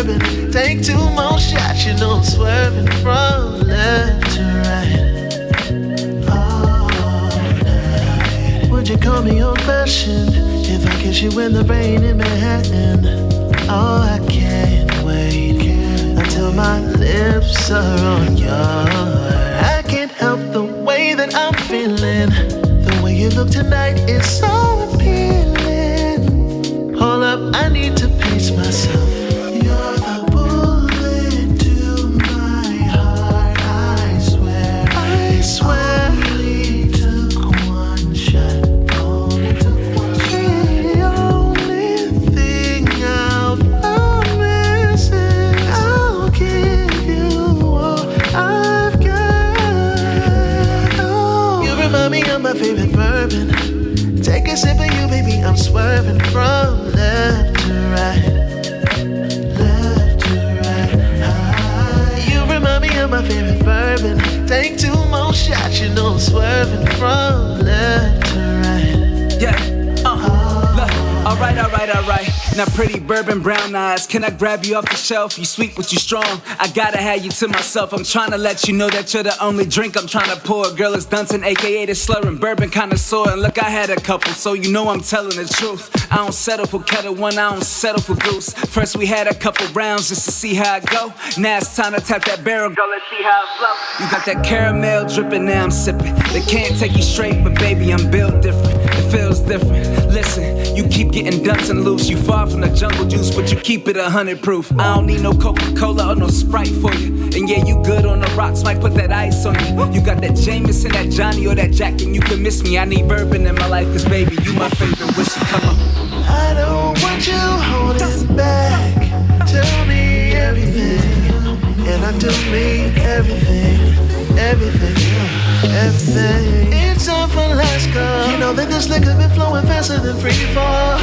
bourbon. Take two more shots, you know I'm swerving from left to right. All night. Would you call me old-fashioned if I kiss you in the rain in Manhattan? Oh, I can't wait until my lips are on yours. I can't help the way that I'm feeling. The way you look tonight is so appealing. Hold up, I need to pace myself. You're the bullet to my heart, I swear. I swear. Only took one shot. Only took one shot. The only thing I'll promise is I'll give you all I've got. Oh, you remind me of my favorite bourbon. Take a sip of you, baby, I'm swerving from left to right. Left to right. You remind me of my favorite bourbon. Take two more shots, you know I'm swerving from left to right. Yeah, look, alright. Now pretty bourbon brown eyes, can I grab you off the shelf? You sweet but you strong, I gotta have you to myself. I'm trying to let you know that you're the only drink I'm trying to pour. Girl, it's Dunton, aka the slurring bourbon connoisseur. And look, I had a couple, so you know I'm telling the truth. I don't settle for Kettle One, I don't settle for Goose. First we had a couple rounds just to see how it go. Now it's time to tap that barrel, girl, let's see how it flow. You got that caramel dripping, now I'm sipping. They can't take you straight, but baby, I'm built different. It feels different. Listen, you keep getting Dunton loose. You far from the jungle juice, but you keep it 100 proof. I don't need no Coca-Cola or no Sprite for you. And yeah, you good on the rocks, might put that ice on you. You got that Jameson, that Johnny, or that Jack, and you can miss me. I need bourbon in my life, cause baby, you my favorite whiskey. Come on. I don't want you holding back. Tell me everything, and I do mean everything, everything. It's time for last call. You know that this liquor been flowing faster than free fall.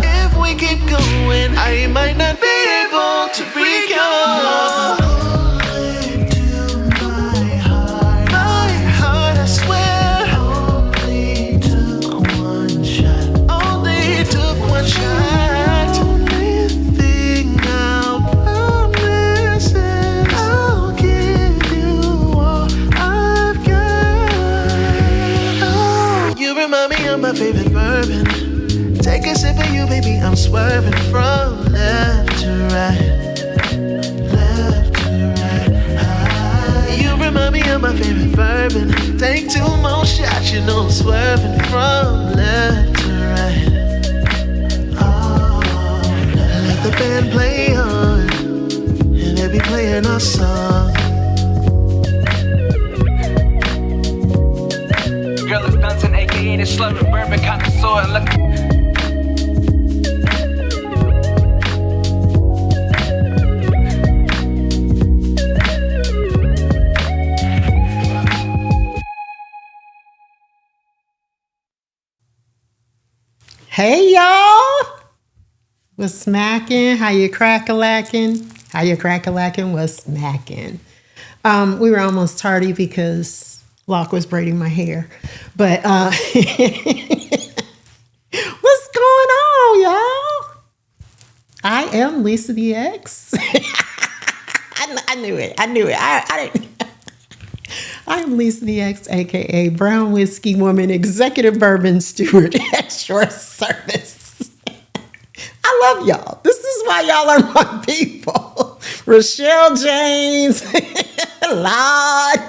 If we keep going, I might not be able to recall. My favorite bourbon. Take a sip of you, baby, I'm swerving from left to right. Left to right. You remind me of my favorite bourbon. Take two more shots, you know I'm swerving from left to right. Oh, let the band play on, and they'll be playing our song. Girl, it's Dunton, aka the slurring bourbon connoisseur. And look. Hey y'all, what's smacking? How you crack-a-lacking? How you crack-a-lacking? What's smacking? We were almost tardy because Locke was braiding my hair, but what's going on, y'all? I am Lisa the X. I knew it. I didn't. I am Lisa the X, aka Brown Whiskey Woman, Executive Bourbon Steward at your service. I love y'all. This is why y'all are my people. Rochelle James, Lord.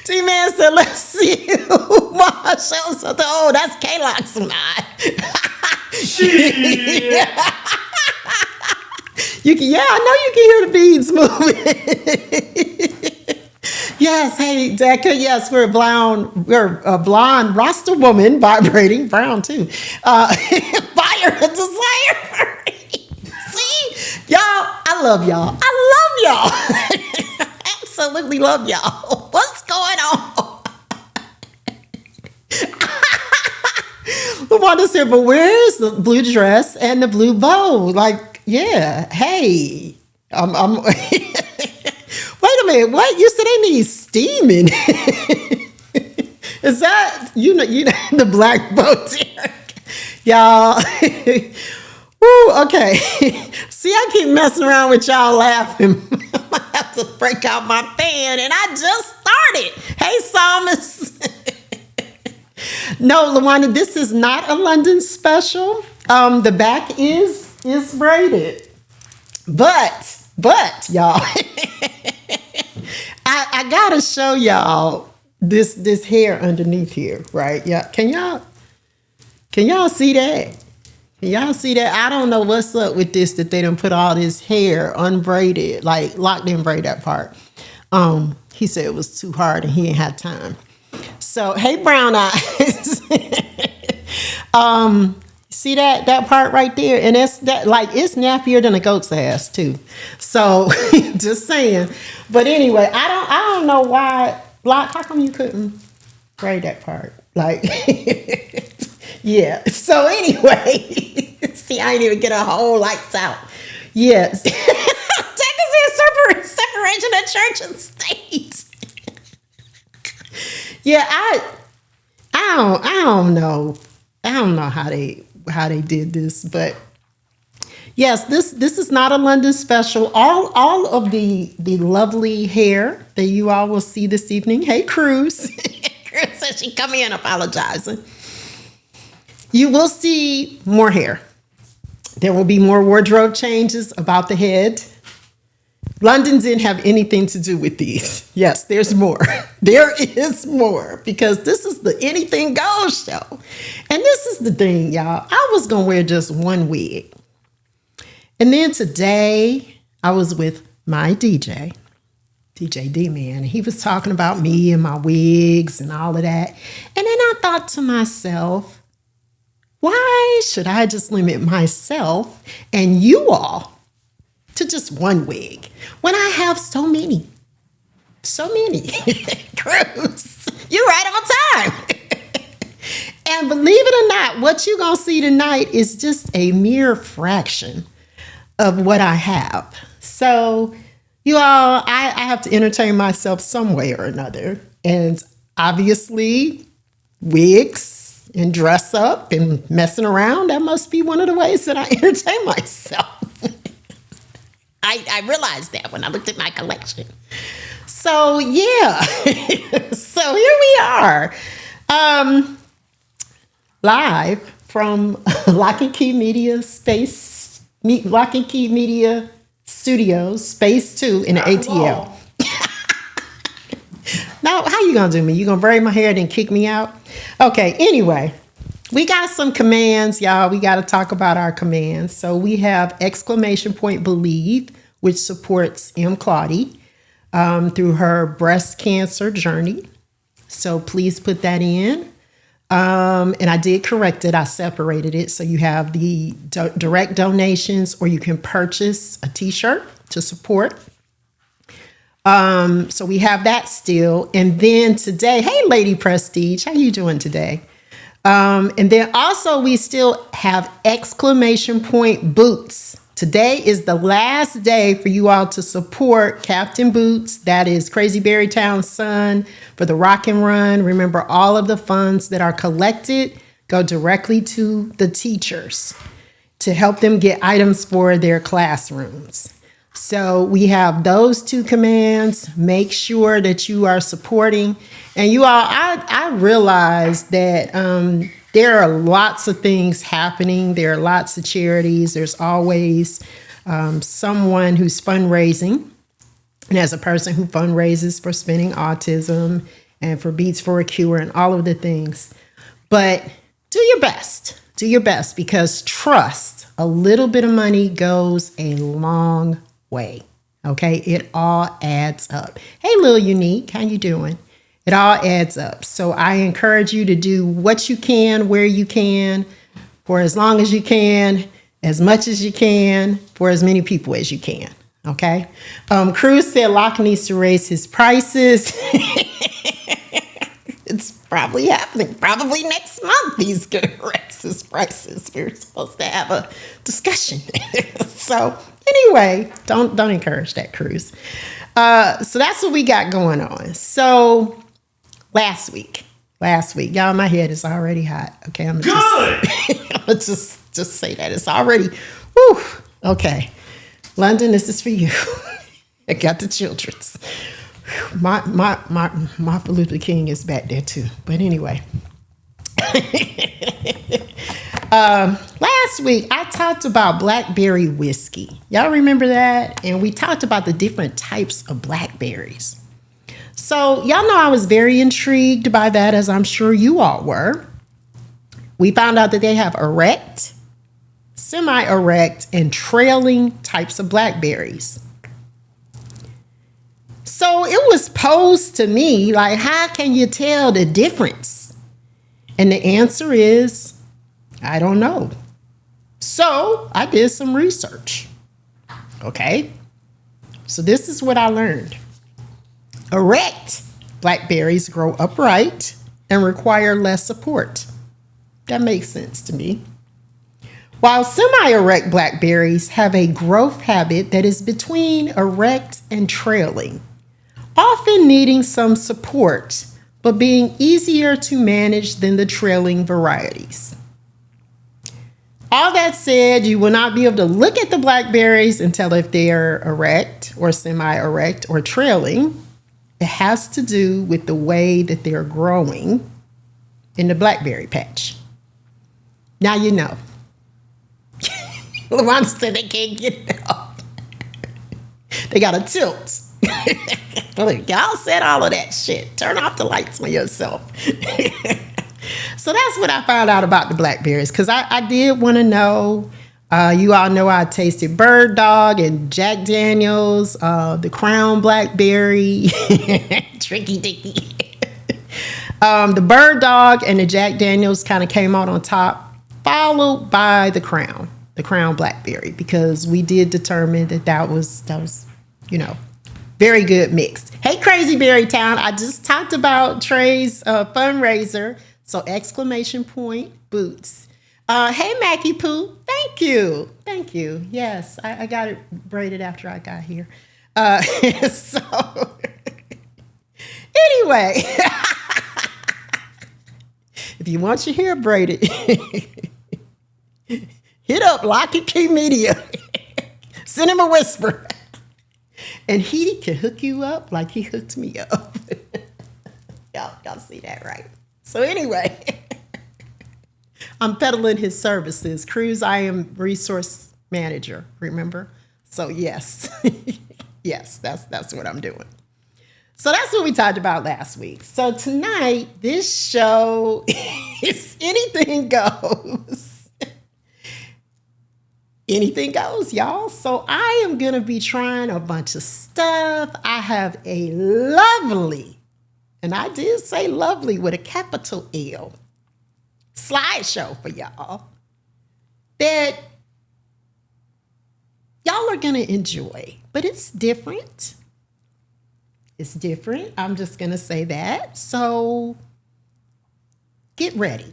T-Man said, let's see you. Marshall said, oh, that's K-Lock's mind. I know you can hear the beads moving. Yes, hey, Decca, yes, we're a blonde Rasta woman vibrating, brown too. Fire and desire. See? Y'all, I love y'all. Absolutely love y'all. What's going on? Wanda said, but where's the blue dress and the blue bow? Like, yeah, hey. I'm wait a minute, what? You said they need steaming. Is that, you know, the black boat? Y'all. Woo, okay. See, I keep messing around with y'all laughing. I have to break out my pen, and I just started. Hey, Psalmist. No, Lawanda, this is not a London special. The back is braided. But y'all, I gotta show y'all this hair underneath here, right? Yeah, can y'all see that? Can y'all see that? I don't know what's up with this, that they done put all this hair unbraided, like Locke didn't braid that part. He said it was too hard and he ain't had time. So, hey, brown eyes. See that part right there? And it's nappier than a goat's ass too. So just saying. But anyway, I don't know why. Locke, how come you couldn't braid that part? Like, yeah. So anyway, see, I didn't even get a whole lights out. Yes. Texas is separation of church and state. Yeah, I don't know. I don't know how they did this, but yes, this is not a London special. All of the lovely hair that you all will see this evening. Hey, Cruz. Cruz said she come in apologizing. You will see more hair. There will be more wardrobe changes about the head. London didn't have anything to do with these. Yes, there's more. There is more because this is the Anything Goes show. And this is the thing, y'all. I was going to wear just one wig. And then today I was with my DJ D-Man. And he was talking about me and my wigs and all of that. And then I thought to myself, why should I just limit myself and you all to just one wig when I have so many? Cruz, you're right on time. And believe it or not, what you're going to see tonight is just a mere fraction of what I have. So you all, I have to entertain myself some way or another. And obviously wigs and dress up and messing around, that must be one of the ways that I entertain myself. I realized that when I looked at my collection. So yeah, so here we are, live from Lock and Key Media Studios, Space 2 in the ATL. Now, how you gonna do me? You gonna braid my hair and kick me out? Okay, anyway, we got some commands, y'all. We got to talk about our commands. So we have !believe, which supports M. Claudie through her breast cancer journey. So please put that in. And I did correct it. I separated it. So you have the direct donations, or you can purchase a t-shirt to support. So we have that still. And then today, hey, Lady Prestige, how you doing today? And then also we still have ! Boots. Today is the last day for you all to support Captain Boots. That is Crazy Berry Town's son for the Rock and Run. Remember, all of the funds that are collected go directly to the teachers to help them get items for their classrooms. So we have those two commands. Make sure that you are supporting. And you all, I realize that there are lots of things happening. There are lots of charities. There's always someone who's fundraising. And as a person who fundraises for Spinning Autism and for Beats for a Cure and all of the things. But do your best. Do your best, because trust, a little bit of money goes a long way. Okay, it all adds up. Hey, Lil Unique, how you doing? It all adds up. So I encourage you to do what you can, where you can, for as long as you can, as much as you can, for as many people as you can. Okay. Cruz said Locke needs to raise his prices. It's probably happening. Probably next month he's going to raise his prices. We're supposed to have a discussion. So anyway, don't encourage that, Cruz. So that's what we got going on. So last week, y'all, my head is already hot. Okay, I'm gonna just Just say that. It's already, whew, okay. London, this is for you. I got the children's. Martin Luther King is back there too. But anyway. Last week, I talked about blackberry whiskey. Y'all remember that? And we talked about the different types of blackberries. So y'all know I was very intrigued by that, as I'm sure you all were. We found out that they have erect, semi-erect, and trailing types of blackberries. So it was posed to me, like, how can you tell the difference? And the answer is, I don't know. So I did some research. Okay. So this is what I learned. Erect blackberries grow upright and require less support. That makes sense to me. While semi-erect blackberries have a growth habit that is between erect and trailing, often needing some support, but being easier to manage than the trailing varieties. All that said, you will not be able to look at the blackberries and tell if they are erect or semi-erect or trailing. It has to do with the way that they're growing in the blackberry patch. Now you know. LaWanda said they can't get it up. They got a tilt. Y'all said all of that shit. Turn off the lights on yourself. So that's what I found out about the blackberries, because I did want to know. You all know I tasted Bird Dog and Jack Daniels, the Crown Blackberry, Tricky Dicky. The Bird Dog and the Jack Daniels kind of came out on top, followed by the Crown Blackberry, because we did determine that was very good mixed. Hey, Crazy Berry Town, I just talked about Trey's fundraiser, so exclamation point boots. Hey, Mackie Poo, thank you. Yes, I got it braided after I got here. So anyway, if you want your hair braided, hit up Locky Key Media. Send him a whisper. And he can hook you up like he hooked me up. Y'all see that, right? So anyway, I'm peddling his services. Cruz, I am resource manager, remember? So yes, yes, that's what I'm doing. So that's what we talked about last week. So tonight, this show is anything goes. Anything goes, y'all. So I am going to be trying a bunch of stuff. I have a lovely, and I did say lovely with a capital L, slideshow for y'all that y'all are going to enjoy. But it's different. It's different. I'm just going to say that. So get ready.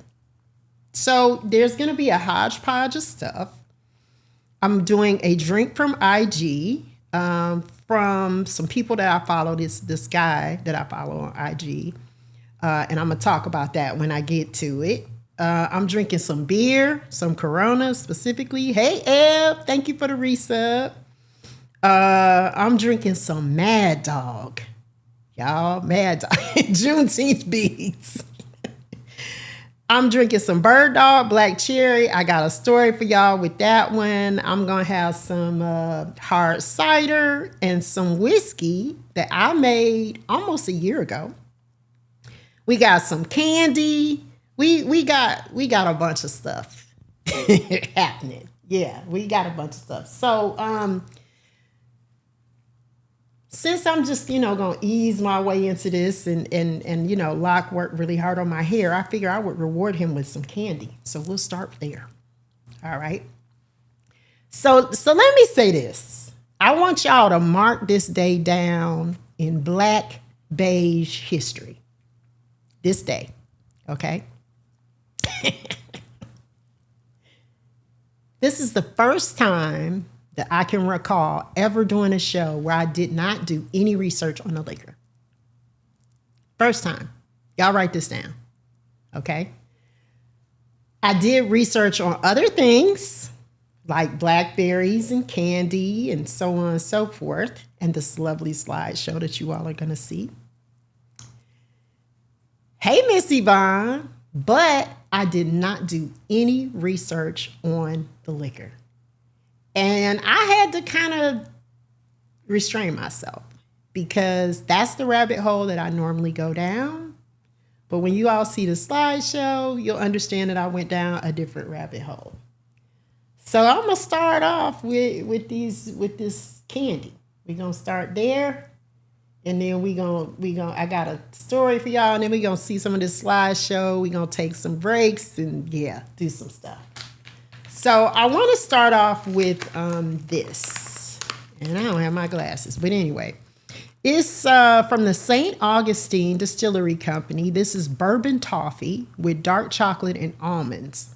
So there's going to be a hodgepodge of stuff. I'm doing a drink from IG from some people that I follow, this guy that I follow on IG. And I'm going to talk about that when I get to it. I'm drinking some beer, some Corona specifically. Hey, Eb, thank you for the resub. I'm drinking some Mad Dog. Y'all, Mad Dog. Juneteenth beads. I'm drinking some Bird Dog, Black Cherry. I got a story for y'all with that one. I'm going to have some hard cider and some whiskey that I made almost a year ago. We got some candy. We got a bunch of stuff happening. Yeah, we got a bunch of stuff. So, since I'm just, going to ease my way into this and Locke worked really hard on my hair, I figure I would reward him with some candy. So we'll start there. All right. So let me say this. I want y'all to mark this day down in Black beige history. This day. Okay. This is the first time that I can recall ever doing a show where I did not do any research on the liquor. First time. Y'all write this down. Okay? I did research on other things like blackberries and candy and so on and so forth, and this lovely slideshow that you all are going to see. Hey, Miss Yvonne, but I did not do any research on the liquor. And I had to kind of restrain myself because that's the rabbit hole that I normally go down. But when you all see the slideshow, you'll understand that I went down a different rabbit hole. So I'm gonna start off with this candy. We're gonna start there, and then I got a story for y'all, and then we're gonna see some of this slideshow. We're gonna take some breaks and do some stuff. So I want to start off with this, and I don't have my glasses, but anyway. It's from the St. Augustine Distillery Company. This is bourbon toffee with dark chocolate and almonds.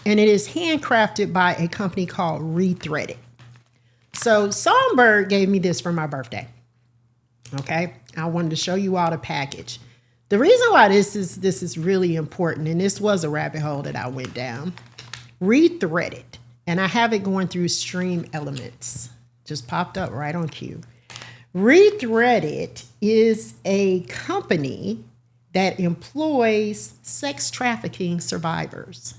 And it is handcrafted by a company called Rethreaded. So Songbird gave me this for my birthday. Okay, I wanted to show you all the package. The reason why this is really important, and this was a rabbit hole that I went down, Rethreaded. And I have it going through Stream Elements. Just popped up right on cue. Rethreaded is a company that employs sex trafficking survivors.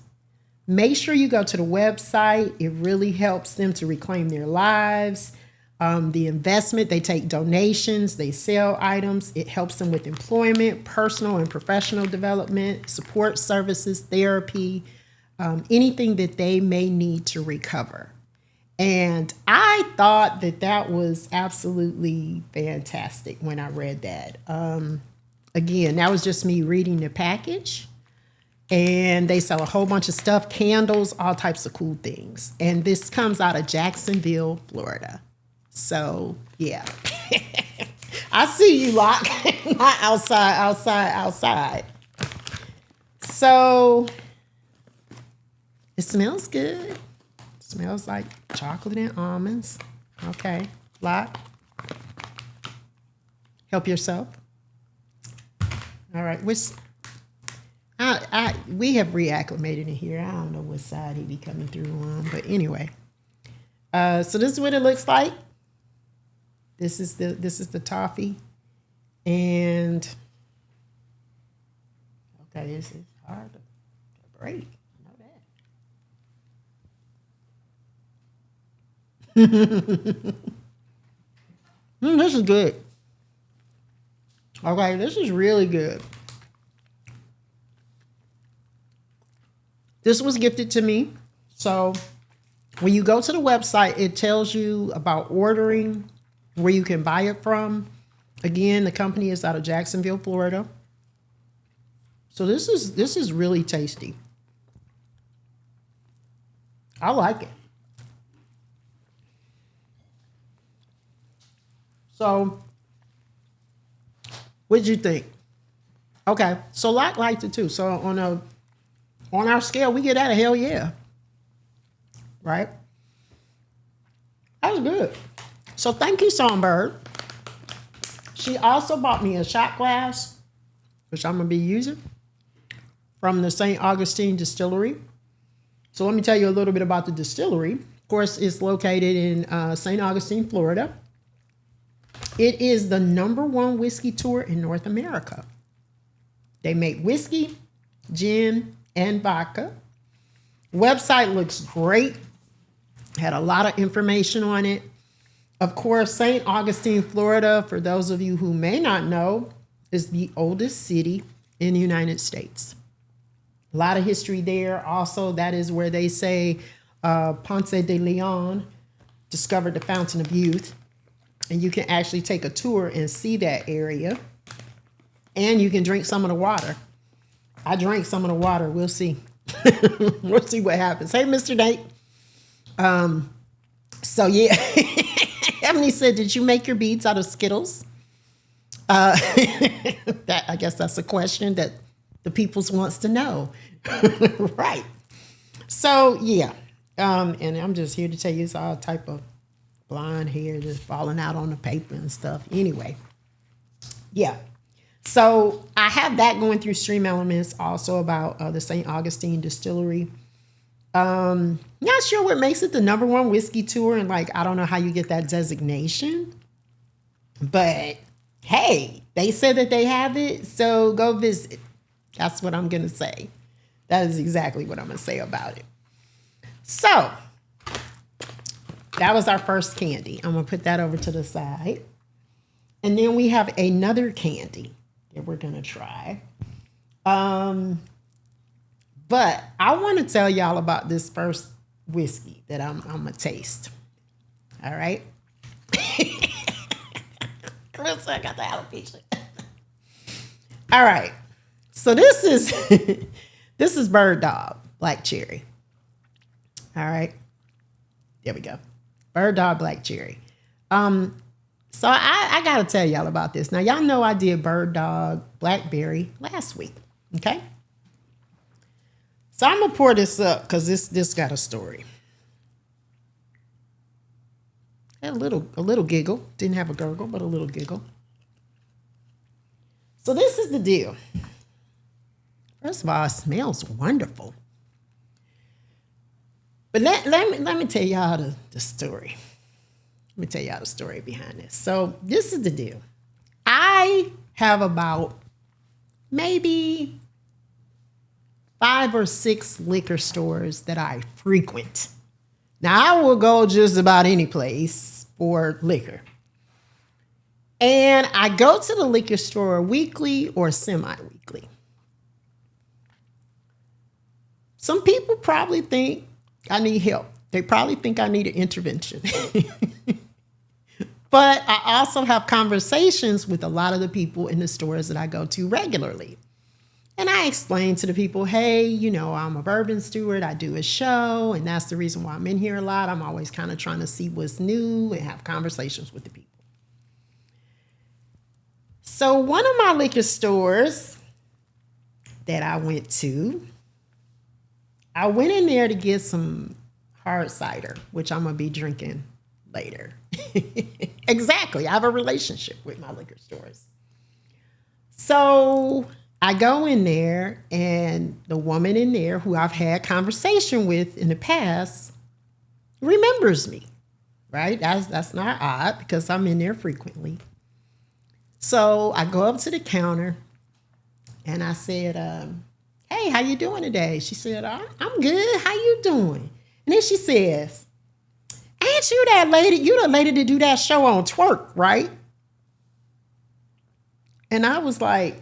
Make sure you go to the website. It really helps them to reclaim their lives. The investment, they take donations, they sell items. It helps them with employment, personal and professional development, support services, therapy, anything that they may need to recover. And I thought that was absolutely fantastic when I read that. Again, that was just me reading the package. And they sell a whole bunch of stuff, candles, all types of cool things. And this comes out of Jacksonville, Florida. So, yeah. I see you, Locke. Not outside. So, it smells good. Smells like chocolate and almonds. Okay, Locke. Help yourself. All right, we have reacclimated in here. I don't know what side he be coming through on, but anyway. So this is what it looks like. This is the toffee, and okay, this is hard to break. This is good. Okay, this is really good. This was gifted to me. So when you go to the website, it tells you about ordering, where you can buy it from. Again, the company is out of Jacksonville, Florida. So this is really tasty. I like it. So, what'd you think? Okay, so Locke liked it too. So on our scale, we get that a hell yeah. Right? That was good. So thank you, Songbird. She also bought me a shot glass, which I'm gonna be using, from the St. Augustine Distillery. So let me tell you a little bit about the distillery. Of course, it's located in St. Augustine, Florida. It is the #1 whiskey tour in North America. They make whiskey, gin, and vodka. Website looks great. Had a lot of information on it. Of course, St. Augustine, Florida, for those of you who may not know, is the oldest city in the United States. A lot of history there. Also, that is where they say Ponce de Leon discovered the Fountain of Youth. And you can actually take a tour and see that area. And you can drink some of the water. I drank some of the water. We'll see. We'll see what happens. Hey, Mr. Nate. So, yeah. Ebony said, did you make your beads out of Skittles? I guess that's a question that the peoples wants to know. Right. So, yeah. And I'm just here to tell you it's all type of blonde hair just falling out on the paper and stuff. Anyway, yeah. So I have that going through Stream Elements, also about the St. Augustine Distillery. Not sure what makes it the #1 whiskey tour, and like I don't know how you get that designation, but hey, they said that they have it, so go visit. That's what I'm gonna say. That is exactly what I'm gonna say about it. So that was our first candy. I'm gonna put that over to the side, and then we have another candy that we're gonna try. But I want to tell y'all about this first whiskey that I'm gonna taste. All right. Chris, I got the alopecia. All right. So this is Bird Dog Black Cherry. All right. There we go. Bird Dog Black Cherry. So I gotta tell y'all about this. Now y'all know I did Bird Dog Blackberry last week. Okay. So I'm gonna pour this up because this got a story. Had a little giggle. Didn't have a gurgle, but a little giggle. So this is the deal. First of all, it smells wonderful. But let me tell y'all the story. Let me tell y'all the story behind this. So this is the deal. I have about maybe 5 or 6 liquor stores that I frequent. Now, I will go just about any place for liquor. And I go to the liquor store weekly or semi-weekly. Some people probably think I need help. They probably think I need an intervention. But I also have conversations with a lot of the people in the stores that I go to regularly. And I explain to the people, hey, I'm a bourbon steward. I do a show, and that's the reason why I'm in here a lot. I'm always kind of trying to see what's new and have conversations with the people. So one of my liquor stores that I went to, I went in there to get some hard cider, which I'm going to be drinking later. Exactly. I have a relationship with my liquor stores. So I go in there, and the woman in there who I've had conversation with in the past remembers me, right? That's not odd because I'm in there frequently. So I go up to the counter, and I said, hey, how you doing today? She said, I'm good. How you doing? And then she says, ain't you that lady? You the lady to do that show on Twerk, right? And I was like,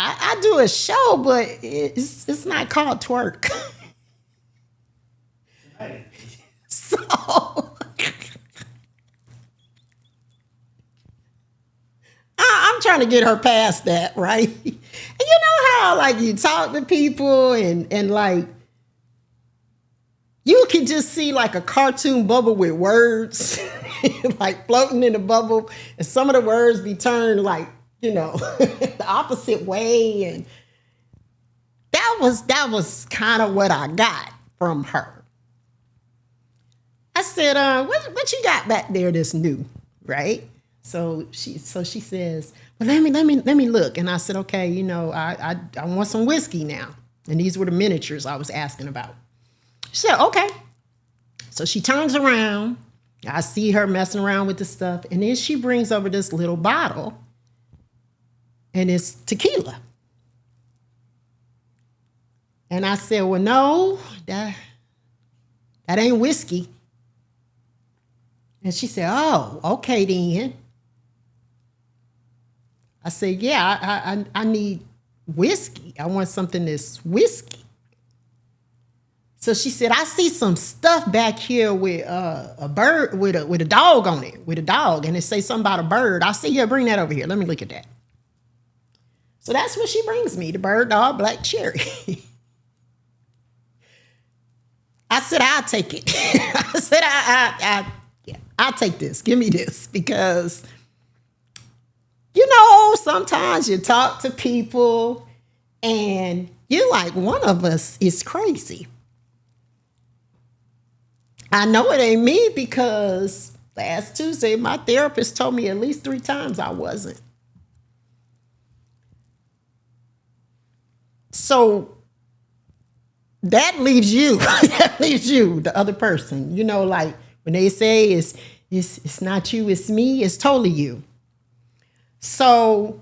I do a show, but it's not called Twerk. Right. So I'm trying to get her past that, right? And you know how like you talk to people and like you can just see like a cartoon bubble with words like floating in the bubble, and some of the words be turned like, the opposite way. And that was kind of what I got from her. I said, what you got back there that's new, right? So she says, well, let me look. And I said, okay, I want some whiskey now. And these were the miniatures I was asking about. She said, okay. So she turns around. I see her messing around with the stuff. And then she brings over this little bottle. And it's tequila. And I said, well, no, that ain't whiskey. And she said, oh, okay then. I said, yeah, I need whiskey. I want something that's whiskey. So she said, I see some stuff back here with a bird, with a dog on it, with a dog. And it say something about a bird. I said, yeah, bring that over here. Let me look at that. So that's what she brings me, the Bird Dog Black Cherry. I said, I'll take it. I said, I'll take this. Give me this. Because, sometimes you talk to people and you're like, one of us is crazy. I know it ain't me because Last Tuesday, my therapist told me at least 3 times I wasn't. So that leaves you, the other person. You know, like when they say it's not you, it's me, it's totally you. So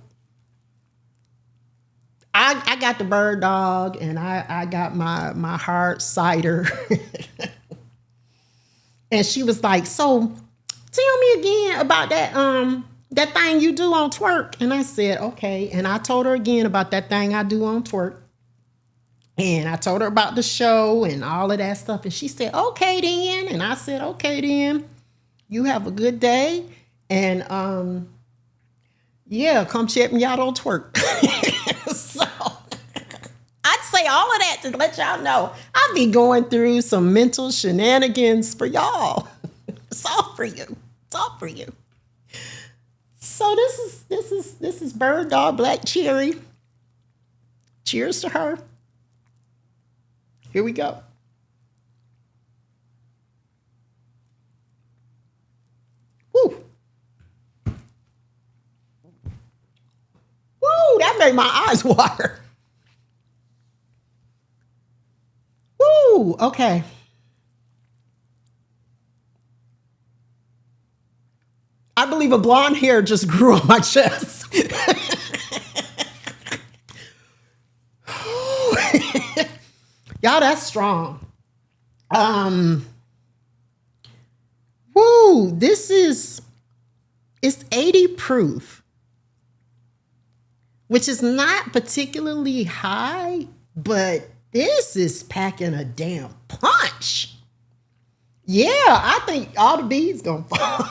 I got the bird dog and I got my hard cider. And she was like, so tell me again about that thing you do on twerk. And I said, okay. And I told her again about that thing I do on twerk. And I told her about the show and all of that stuff. And she said, okay then. And I said, okay then. You have a good day. And yeah, come check me out on twerk. So I'd say all of that to let y'all know I'll be going through some mental shenanigans for y'all. It's all for you. It's all for you. So this is Bird Dog Black Cherry. Cheers to her. Here we go. Woo. Woo, that made my eyes water. Woo, okay. I believe a blonde hair just grew on my chest. Y'all, that's strong. Woo, it's 80 proof, which is not particularly high, but this is packing a damn punch. Yeah, I think all the beads gonna fall.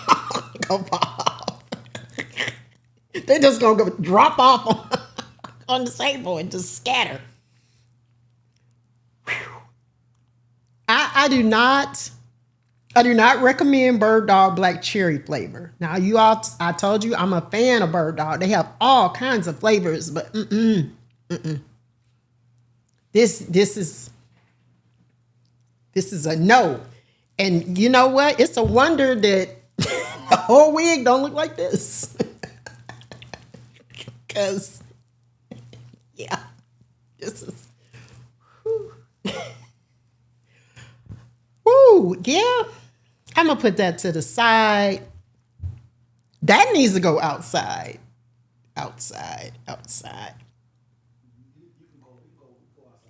They're just gonna go drop off on the table and just scatter. I do not recommend Bird Dog Black Cherry flavor. Now I told you I'm a fan of Bird Dog. They have all kinds of flavors, but This is a no. And you know what? It's a wonder that the whole wig don't look like this. Because, yeah, this is, whoo, yeah. I'm going to put that to the side. That needs to go outside. Outside.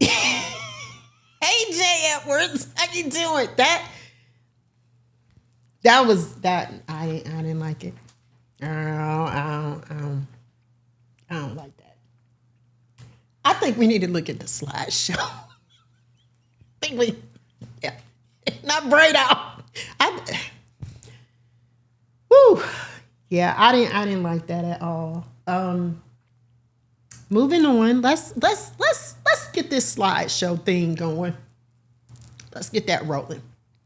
Hey, Jay Edwards, how you doing? That was that. I didn't like it. I don't like that. I think we need to look at the slideshow. Yeah, not braid out. Woo, yeah, I didn't like that at all. Moving on, let's get this slideshow thing going. Let's get that rolling.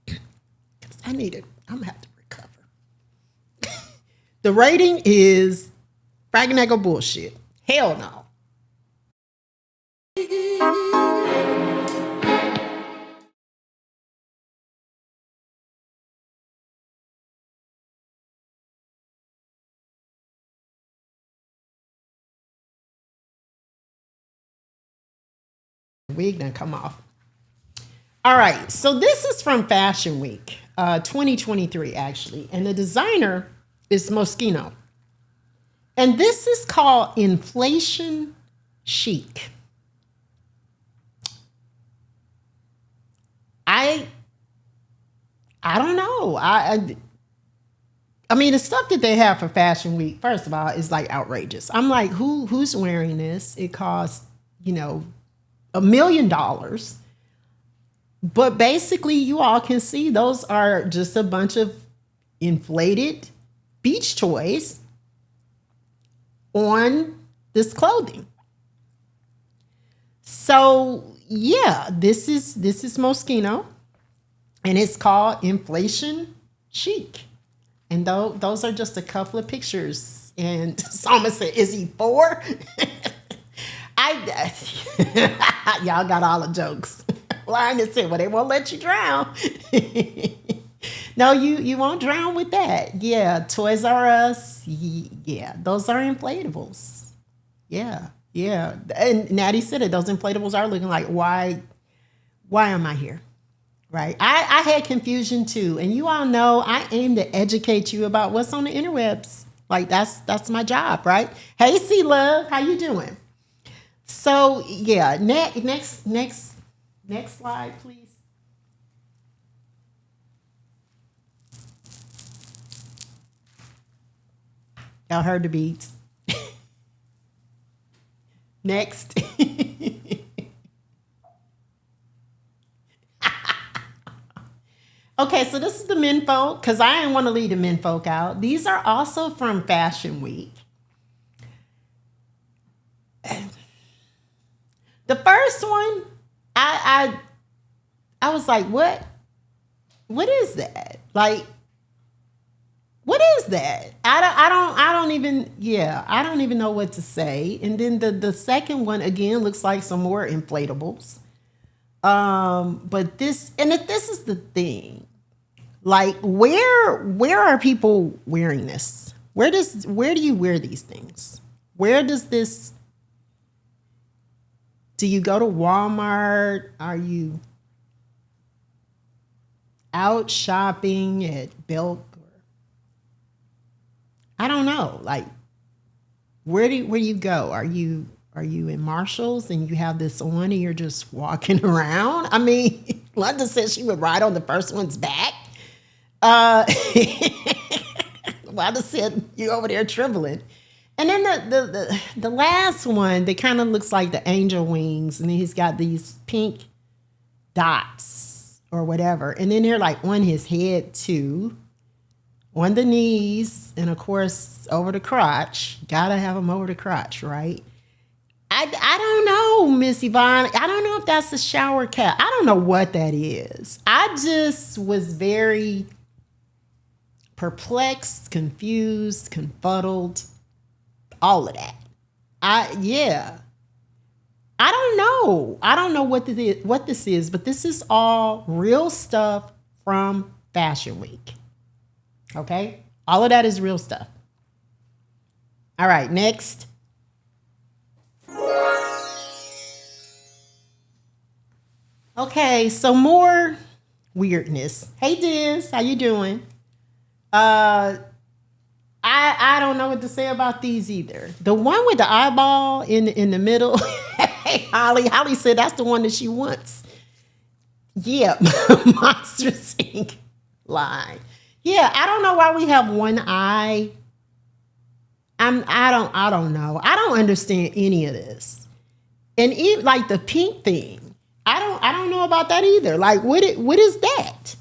Because I'm gonna have to recover. The rating is Fragnego bullshit. Hell no. Wig done come off. All right, so this is from Fashion Week 2023 actually, and the designer is Moschino, and this is called Inflation Chic. I don't know. I mean, the stuff that they have for Fashion Week, first of all, is like outrageous. I'm like, who's wearing this? It costs, $1 million. But basically, you all can see those are just a bunch of inflated beach toys on this clothing. So yeah, this is Moschino, and it's called Inflation Chic. And those are just a couple of pictures. And someone said, "Is he 4?" Y'all got all the jokes. Lion said, "Well, they won't let you drown." No, you won't drown with that. Yeah, Toys R Us. Yeah, those are inflatables. Yeah, yeah. And Natty said it. Those inflatables are looking like why am I here? Right. I had confusion too, and you all know I aim to educate you about what's on the interwebs. Like that's my job, right? Hey, C Love, how you doing? So yeah, next slide, please. Y'all heard the beats. Next. Okay, so this is the men folk because I didn't want to leave the men folk out. These are also from Fashion Week. The first one, I was like, what? What is that? Like, what is that? I don't even know what to say. And then the second one again looks like some more inflatables. But this is the thing. Like, where are people wearing this? Where do you wear these things? Where does this? Do you go to Walmart? Are you out shopping at Belk? I don't know. Like, where do you go? Are you in Marshalls and you have this on and you're just walking around? I mean, London said she would ride on the first one's back. Wanda said you over there trembling. And then the last one that kind of looks like the angel wings, and then he's got these pink dots or whatever, and then they're like on his head too, on the knees, and of course over the crotch. Gotta have them over the crotch, right? I don't know, Miss Yvonne. I don't know if that's a shower cap. I don't know what that is. I just was very perplexed, confused, confuddled, all of that. I don't know. I don't know what this is, but this is all real stuff from Fashion Week. Okay? All of that is real stuff. All right, next. Okay, so more weirdness. Hey Diz, how you doing? I don't know what to say about these either. The one with the eyeball in the middle. Hey Holly. Holly said that's the one that she wants. Yeah, Monsters Inc. line. Yeah, I don't know why we have one eye. I don't know. I don't understand any of this. And even like the pink thing. I don't know about that either. Like what is that?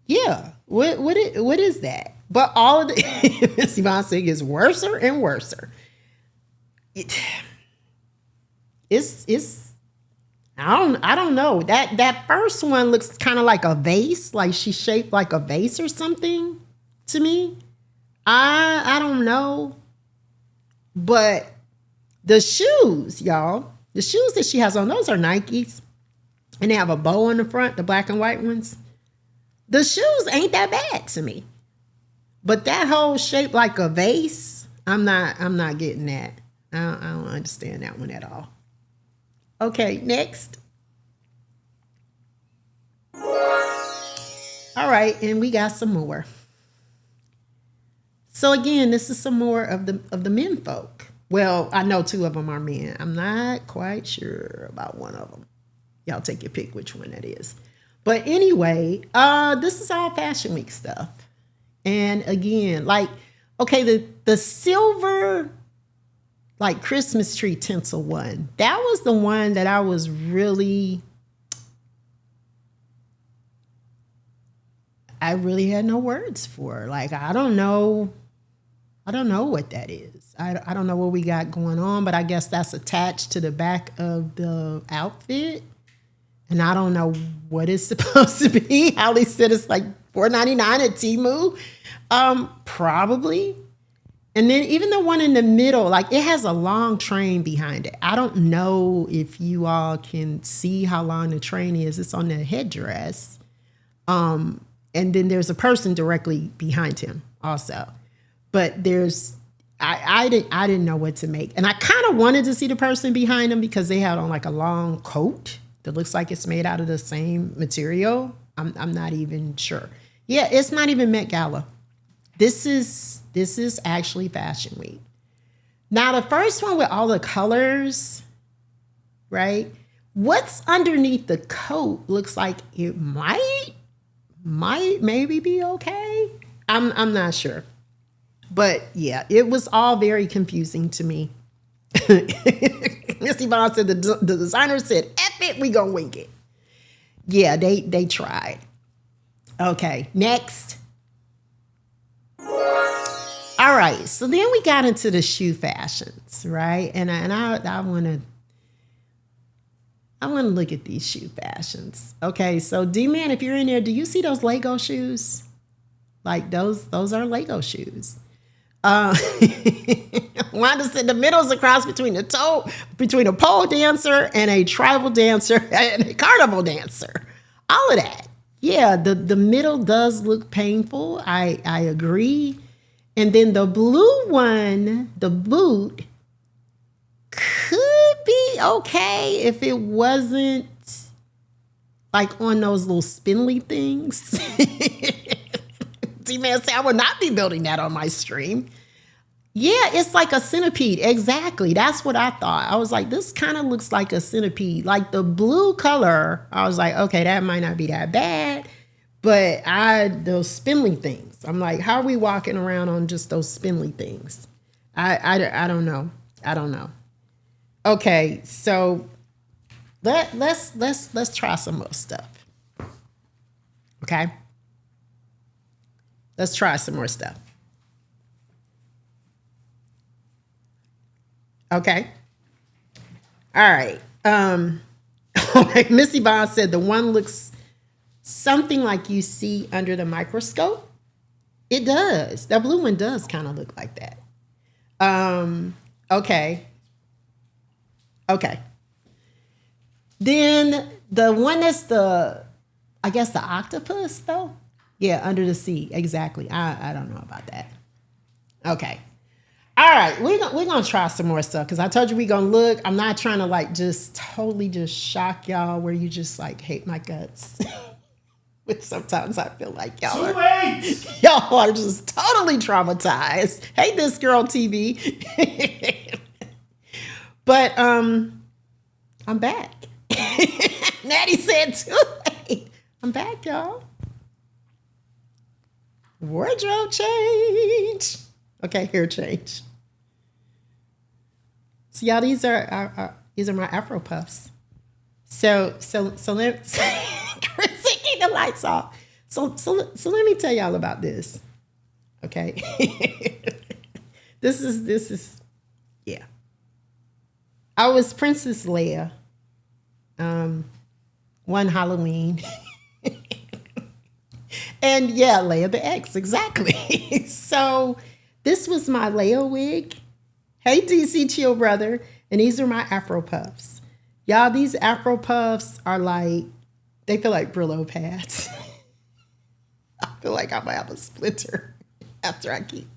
Yeah. What is that? But all of the Miss Yvonne saying is worser and worser. It's I don't know. That first one looks kind of like a vase, like she's shaped like a vase or something to me. I don't know. But the shoes, y'all, the shoes that she has on, those are Nikes. And they have a bow on the front, the black and white ones. The shoes ain't that bad to me. But that whole shape like a vase, I'm not getting that. I don't understand that one at all. Okay, next. All right, and we got some more. So again, this is some more of the men folk. Well, I know two of them are men. I'm not quite sure about one of them. Y'all take your pick which one that is. But anyway, this is all Fashion Week stuff. And again, like, okay, the silver, like Christmas tree tinsel one, that was the one that I was really, I really had no words for. Like, I don't know what that is. I don't know what we got going on, but I guess that's attached to the back of the outfit. And I don't know what it's supposed to be. Holly said it's like $4.99 at Temu. Probably. And then even the one in the middle, like it has a long train behind it. I don't know if you all can see how long the train is. It's on the headdress. And then there's a person directly behind him also. But I didn't know what to make. And I kind of wanted to see the person behind him because they had on like a long coat that looks like it's made out of the same material. I'm not even sure. Yeah, it's not even Met Gala. This is actually Fashion Week. Now the first one with all the colors, right? What's underneath the coat looks like it might maybe be okay. I'm not sure. But yeah, it was all very confusing to me. Missy Bond said the designer said, F it, we gonna wing it. Yeah, they tried. Okay, next. All right, so then we got into the shoe fashions, right? And I want to look at these shoe fashions. Okay, so D-Man, if you're in there, do you see those Lego shoes? Like those are Lego shoes. Wanda said the middle is a cross between a pole dancer and a tribal dancer and a carnival dancer. All of that. Yeah, the middle does look painful. I agree. And then the blue one, the boot, could be okay if it wasn't like on those little spindly things. D-Man said, I would not be building that on my stream. Yeah, it's like a centipede. Exactly. That's what I thought. I was like, this kind of looks like a centipede. Like the blue color, I was like, okay, that might not be that bad. But those spindly things, I'm like, how are we walking around on just those spindly things? I don't know. I don't know. Okay, so let's try some more stuff. Okay? Let's try some more stuff. Okay. All right. Missy Bond said the one looks something like you see under the microscope. It does. That blue one does kind of look like that. Okay. Okay. Then the one that's I guess the octopus though. Yeah, under the sea. Exactly. I don't know about that. Okay. All right. We're gonna try some more stuff because I told you we're gonna look. I'm not trying to like just totally just shock y'all where you just like hate my guts. Which sometimes I feel like y'all are just totally traumatized. Hate this girl TV. But I'm back. Natty said too late. I'm back, y'all. Wardrobe change. Okay, hair change. So y'all, these are my Afro puffs. So let Chris keep the lights off. So let me tell y'all about this. Okay. This is yeah. I was Princess Leia. One Halloween. And yeah, Leia the X, exactly. So this was my Leia wig. Hey, DC Chill Brother. And these are my Afro puffs. Y'all, these Afro puffs are like, they feel like Brillo pads. I feel like I might have a splinter after I keep.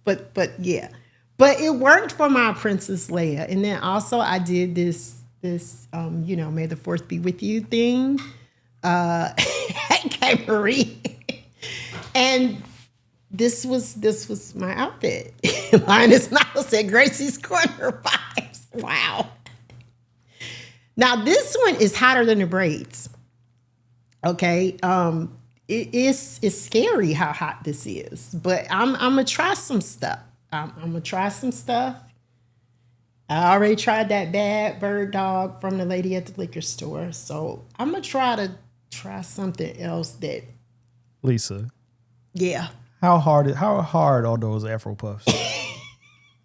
But yeah. But it worked for my Princess Leia. And then also I did this May the Fourth be with you thing. Hey, Marie. And this was my outfit. Linus Niles said Gracie's Corner vibes. Wow. Now this one is hotter than the braids. Okay. It's scary how hot this is, but I'm gonna try some stuff. I'm gonna try some stuff. I already tried that bad bird dog from the lady at the liquor store, so I'm gonna try something else that. Lisa. Yeah. How hard are those Afro puffs?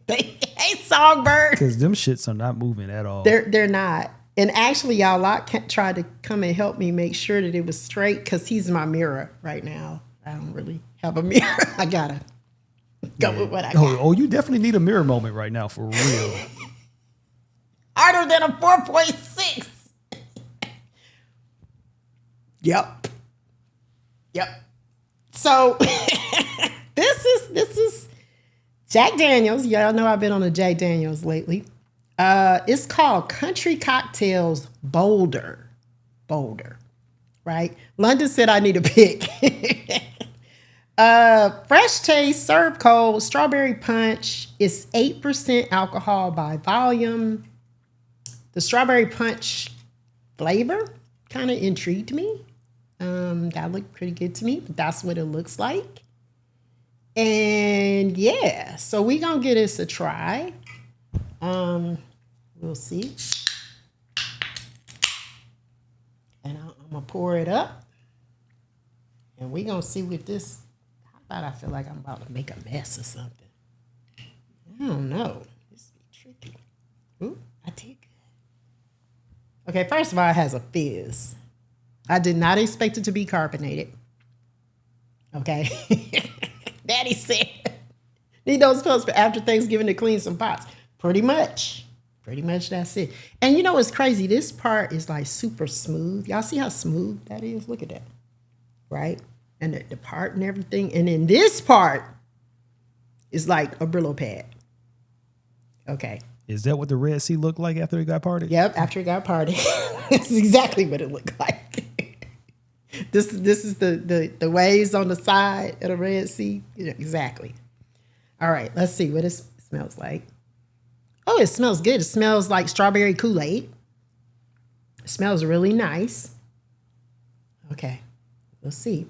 Hey, Songbird. Because them shits are not moving at all. They're not. And actually, y'all, Locke tried to come and help me make sure that it was straight because he's my mirror right now. I don't really have a mirror. I gotta go with what I got. Oh, you definitely need a mirror moment right now, for real. Harder than a 4.6. Yep. So this is Jack Daniels. Y'all know I've been on a Jack Daniels lately. It's called Country Cocktails Boulder. Right? London said I need a pick. Fresh taste, served cold, strawberry punch. It's 8% alcohol by volume. The strawberry punch flavor kind of intrigued me. That looked pretty good to me, but that's what it looks like. And yeah, so we gonna give this a try. We'll see. And I'm gonna pour it up. And we gonna see what this, how about I feel like I'm about to make a mess or something. I don't know. This be tricky. Ooh, I did good. Okay, first of all, it has a fizz. I did not expect it to be carbonated. Okay. Daddy said, need those pills for after Thanksgiving to clean some pots. Pretty much that's it. And you know what's crazy? This part is like super smooth. Y'all see how smooth that is? Look at that. Right? And the part and everything. And then this part is like a Brillo pad. Okay. Is that what the Red Sea looked like after it got parted? Yep, after it got parted. That's exactly what it looked like. This is the waves on the side of the Red Sea. Yeah, exactly. All right, let's see what it smells like. Oh, it smells good. It smells like strawberry Kool-Aid. It smells really nice. Okay, we'll see.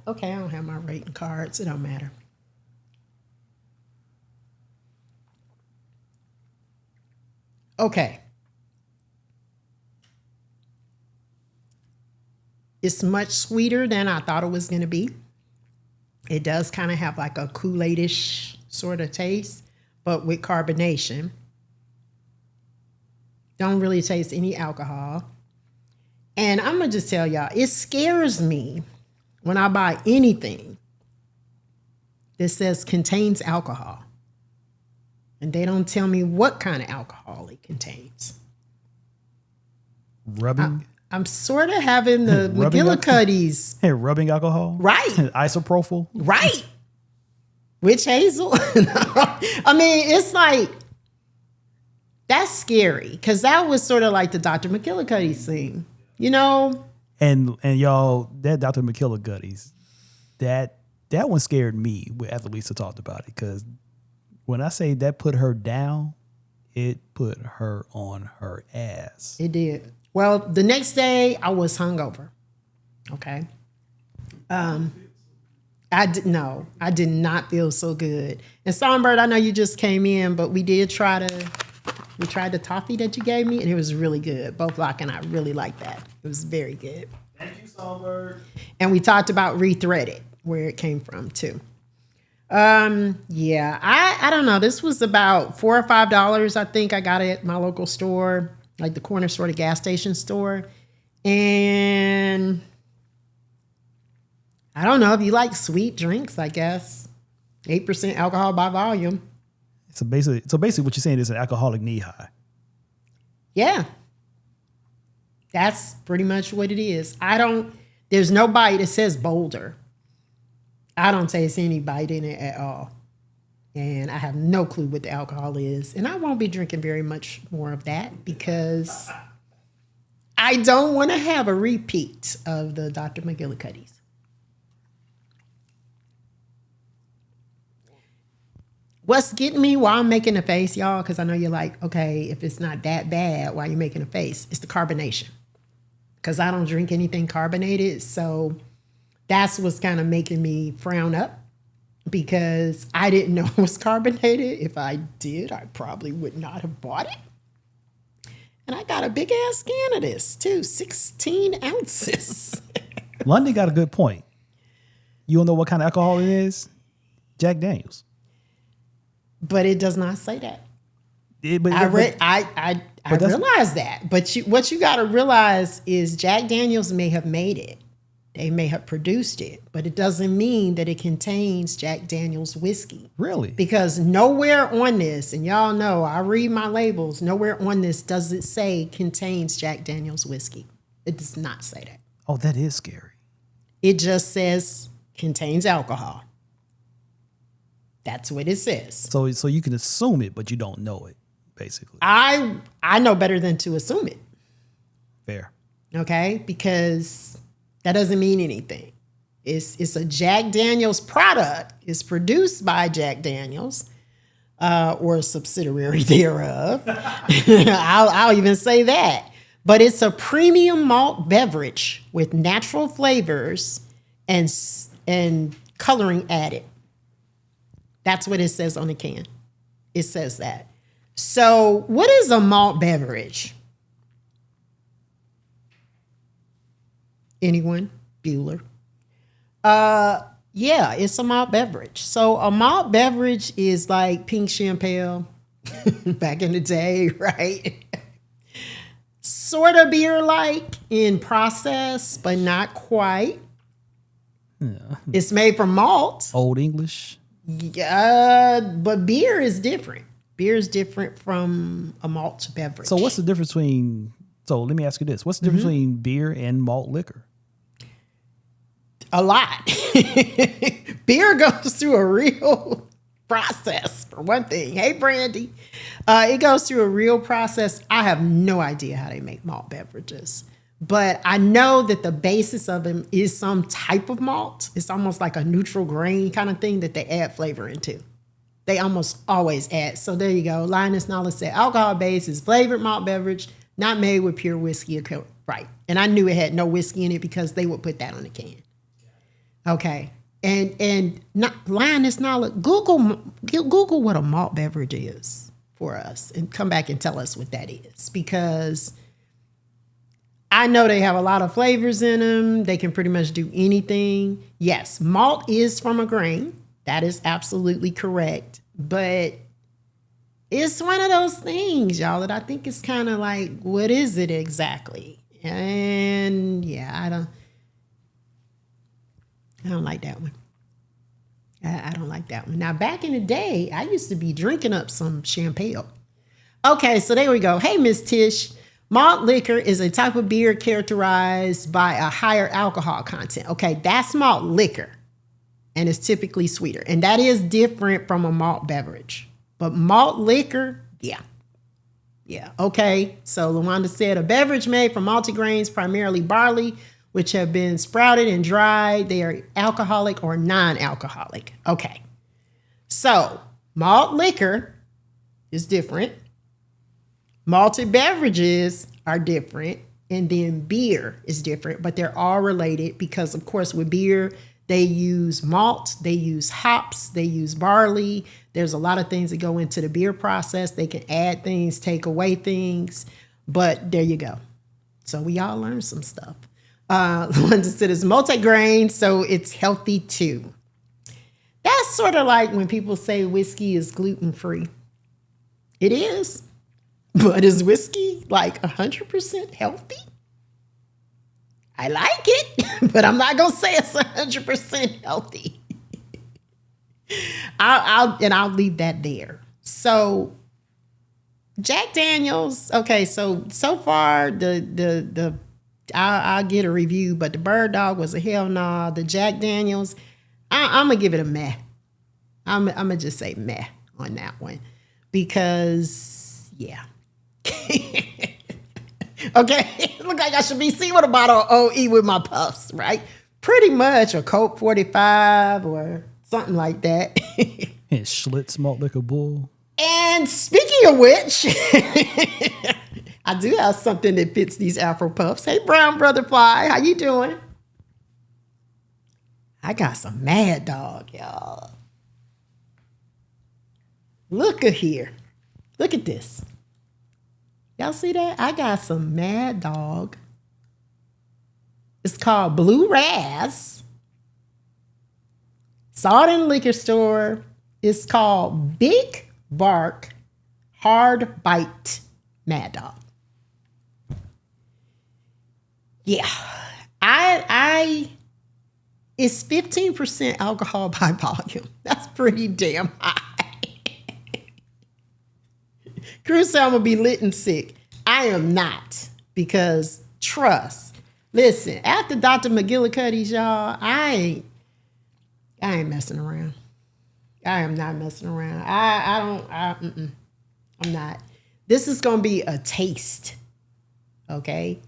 Okay, I don't have my rating cards. It don't matter. Okay. It's much sweeter than I thought it was going to be. It does kind of have like a Kool-Aid-ish sort of taste, but with carbonation. Don't really taste any alcohol. And I'm going to just tell y'all, it scares me when I buy anything that says contains alcohol. And they don't tell me what kind of alcohol it contains. Rubbing? I'm sort of having the McGillicuddy's. Hey, rubbing alcohol? Right. Isopropyl? Right. Witch hazel. I mean, it's like, that's scary. Because that was sort of like the Dr. McGillicuddy's thing. You know? And y'all, that Dr. McGillicuddy's, that one scared me after Lisa talked about it. Because when I say that put her down, it put her on her ass. It did. Well, the next day I was hungover. Okay. I did not feel so good. And Songbird, I know you just came in, but we tried the toffee that you gave me, and it was really good. Both Locke and I really liked that. It was very good. Thank you, Songbird. And we talked about Rethreaded, where it came from too. Yeah, I don't know. This was about $4 or $5. I think I got it at my local store, like the corner store, the gas station store. And I don't know if you like sweet drinks, I guess. 8% alcohol by volume. So basically what you're saying is an alcoholic knee high. Yeah. That's pretty much what it is. There's no bite. It says Boulder. I don't taste any bite in it at all. And I have no clue what the alcohol is. And I won't be drinking very much more of that because I don't want to have a repeat of the Dr. McGillicuddy's. What's getting me while I'm making a face, y'all, because I know you're like, okay, if it's not that bad, why are you making a face? It's the carbonation. Because I don't drink anything carbonated. So that's what's kind of making me frown up because I didn't know it was carbonated. If I did, I probably would not have bought it. And I got a big ass can of this too, 16 ounces. London got a good point. You don't know what kind of alcohol it is? Jack Daniels. But it does not say that. I realize that. But what you got to realize is Jack Daniels may have made it. They may have produced it, but it doesn't mean that it contains Jack Daniel's whiskey. Really? Because nowhere on this, and y'all know I read my labels, nowhere on this does it say contains Jack Daniel's whiskey. It does not say that. Oh, that is scary. It just says contains alcohol. That's what it says. So you can assume it, but you don't know it, basically. I know better than to assume it. Fair. Okay? Because that doesn't mean anything. It's a Jack Daniel's product. It's produced by Jack Daniel's or a subsidiary thereof. I'll even say that. But it's a premium malt beverage with natural flavors and coloring added. That's what it says on the can. It says that. So what is a malt beverage? Anyone? Bueller. Yeah, it's a malt beverage. So a malt beverage is like pink champagne back in the day, right? Sort of beer-like in process, but not quite. Yeah. It's made from malt. Old English. Yeah, but beer is different. Beer is different from a malt beverage. So what's the difference between, so let me ask you this. What's the difference between beer and malt liquor? A lot. Beer goes through a real process, for one thing. Hey, Brandy. It goes through a real process. I have no idea how they make malt beverages, but I know that the basis of them is some type of malt. It's almost like a neutral grain kind of thing that they add flavor into. They almost always add. So there you go. Linus Knowles said alcohol base is flavored malt beverage, not made with pure whiskey. Right. And I knew it had no whiskey in it because they would put that on the can. Okay. And not Linus Knowles, Google what a malt beverage is for us and come back and tell us what that is, because I know they have a lot of flavors in them. They can pretty much do anything. Yes, malt is from a grain. That is absolutely correct. But it's one of those things, y'all, that I think is kind of like, what is it exactly? And yeah, I don't like that one. I don't like that one. Now, back in the day, I used to be drinking up some champagne. Okay, so there we go. Hey, Miss Tish. Malt liquor is a type of beer characterized by a higher alcohol content. Okay, that's malt liquor, and it's typically sweeter. And that is different from a malt beverage. But malt liquor, yeah. Yeah, okay. So LaWanda said a beverage made from multigrains, primarily barley, which have been sprouted and dried. They are alcoholic or non-alcoholic. Okay. So malt liquor is different. Malted beverages are different. And then beer is different, but they're all related because, of course, with beer, they use malt, they use hops, they use barley. There's a lot of things that go into the beer process. They can add things, take away things, but there you go. So we all learned some stuff. Linda said it's multi-grain, so it's healthy too. That's sort of like when people say whiskey is gluten-free. It is, but is whiskey like 100% healthy? I like it, but I'm not going to say it's 100% healthy. I'll leave that there. So Jack Daniel's, okay, so far I'll get a review, but the Bird Dog was a hell nah. The Jack Daniels, I'm going to give it a meh. I'm going to just say meh on that one because, yeah. Okay, look like I should be seen with a bottle of OE with my puffs, right? Pretty much, a Coke 45 or something like that. And Schlitz malt liquor bull. And speaking of which, I do have something that fits these Afro puffs. Hey, Brown Brother Fly, how you doing? I got some Mad Dog, y'all. Look at here. Look at this. Y'all see that? I got some Mad Dog. It's called Blue Raz. Saw it in the liquor store. It's called Big Bark Hard Bite Mad Dog. Yeah, I It's 15% alcohol by volume. That's pretty damn high. Cruz said I'm going to be lit and sick. I am not, because trust. Listen, after Dr. McGillicuddy's, y'all, I ain't messing around. I am not messing around. I'm not. This is going to be a taste. Okay?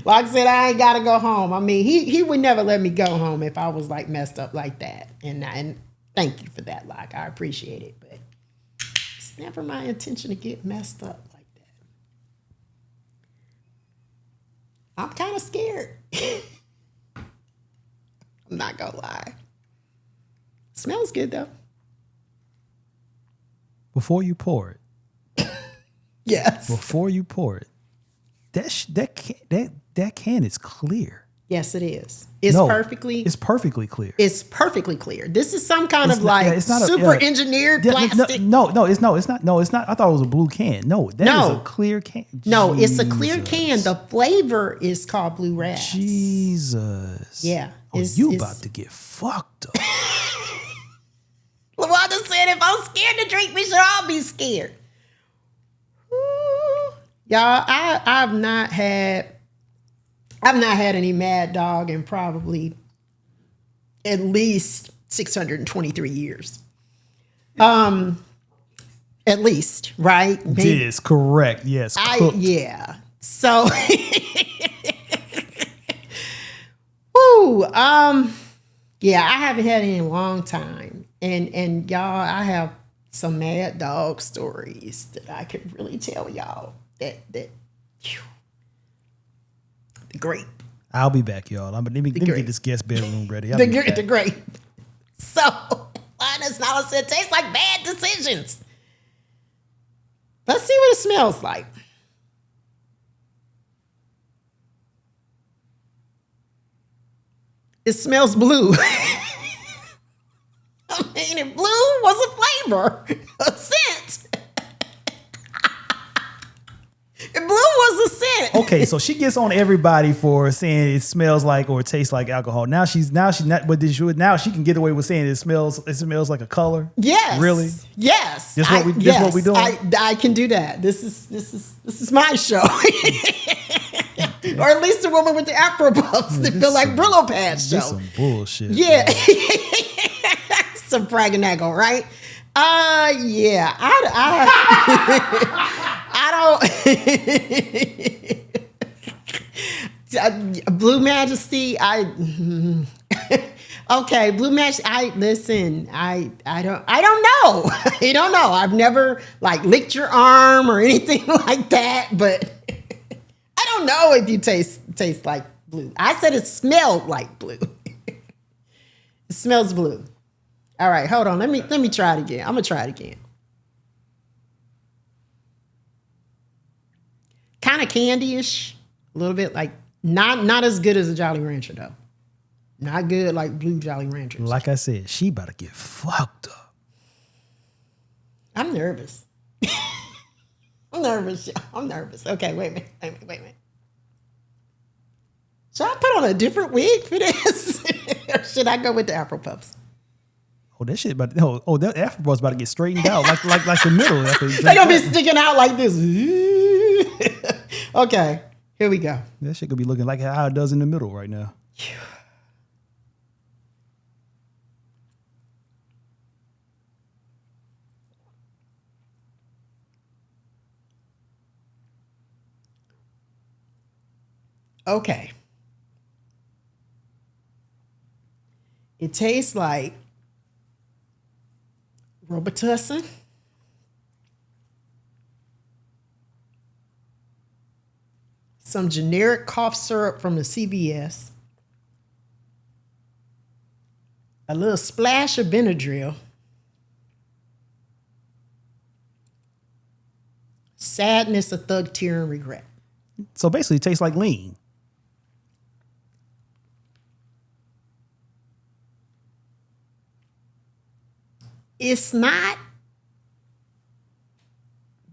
Like I said, I ain't got to go home. I mean, he would never let me go home if I was like messed up like that. And thank you for that, Locke. I appreciate it. But it's never my intention to get messed up like that. I'm kind of scared. I'm not going to lie. Smells good, though. Before you pour it. Yes. Before you pour it. That can is clear. Yes, it is. It's perfectly clear. It's perfectly clear. This is some kind of it's not super engineered plastic. No, it's not. No, it's not. I thought it was a blue can. No, that is a clear can. No, it's a clear can. The flavor is called Blue Raz. Jesus. Yeah. You about to get fucked up. LaWanda said if I'm scared to drink, we should all be scared. Ooh. Y'all, I've not had any Mad Dog in probably at least 623 years. At least, right? Yes, correct. Yes. Yeah. So woo, yeah, I haven't had any in a long time. And y'all, I have some Mad Dog stories that I could really tell y'all that whew, the grape. I'll be back, y'all. Let me get this guest bedroom ready. The grape. So, Linus Nala said, tastes like bad decisions. Let's see what it smells like. It smells blue. I mean, if blue was a flavor, a scent. If blue was a scent. Okay, so she gets on everybody for saying it smells like or tastes like alcohol. Now she's not. But now she can get away with saying it smells like a color. Yes. Really? Yes. This what we doing? I can do that. This is my show. Or at least the woman with the Afro puffs that feel like Brillo pads show. This some bullshit. Yeah. Some braganago, right? Yeah. I don't. Blue Majesty. Okay, Blue Majesty. I don't know. I don't know. I've never like licked your arm or anything like that, but I don't know if you taste like blue. I said it smelled like blue. It smells blue. All right, hold on. Let me try it again. I'm gonna try it again. Kind of candy-ish, a little bit like not as good as a Jolly Rancher though. Not good like blue Jolly Ranchers. Like I said, she about to get fucked up. I'm nervous. I'm nervous. I'm nervous. Okay, wait a minute. Should I put on a different wig for this? Or should I go with the Afro Puffs? Oh, that shit about that Afro Puffs about to get straightened out like the middle. They're gonna be sticking out like this. Okay, here we go. That shit gonna be looking like how it does in the middle right now. Okay. It tastes like Robitussin, some generic cough syrup from the CVS, a little splash of Benadryl, sadness, a thug tear, and regret. So basically, it tastes like lean. It's not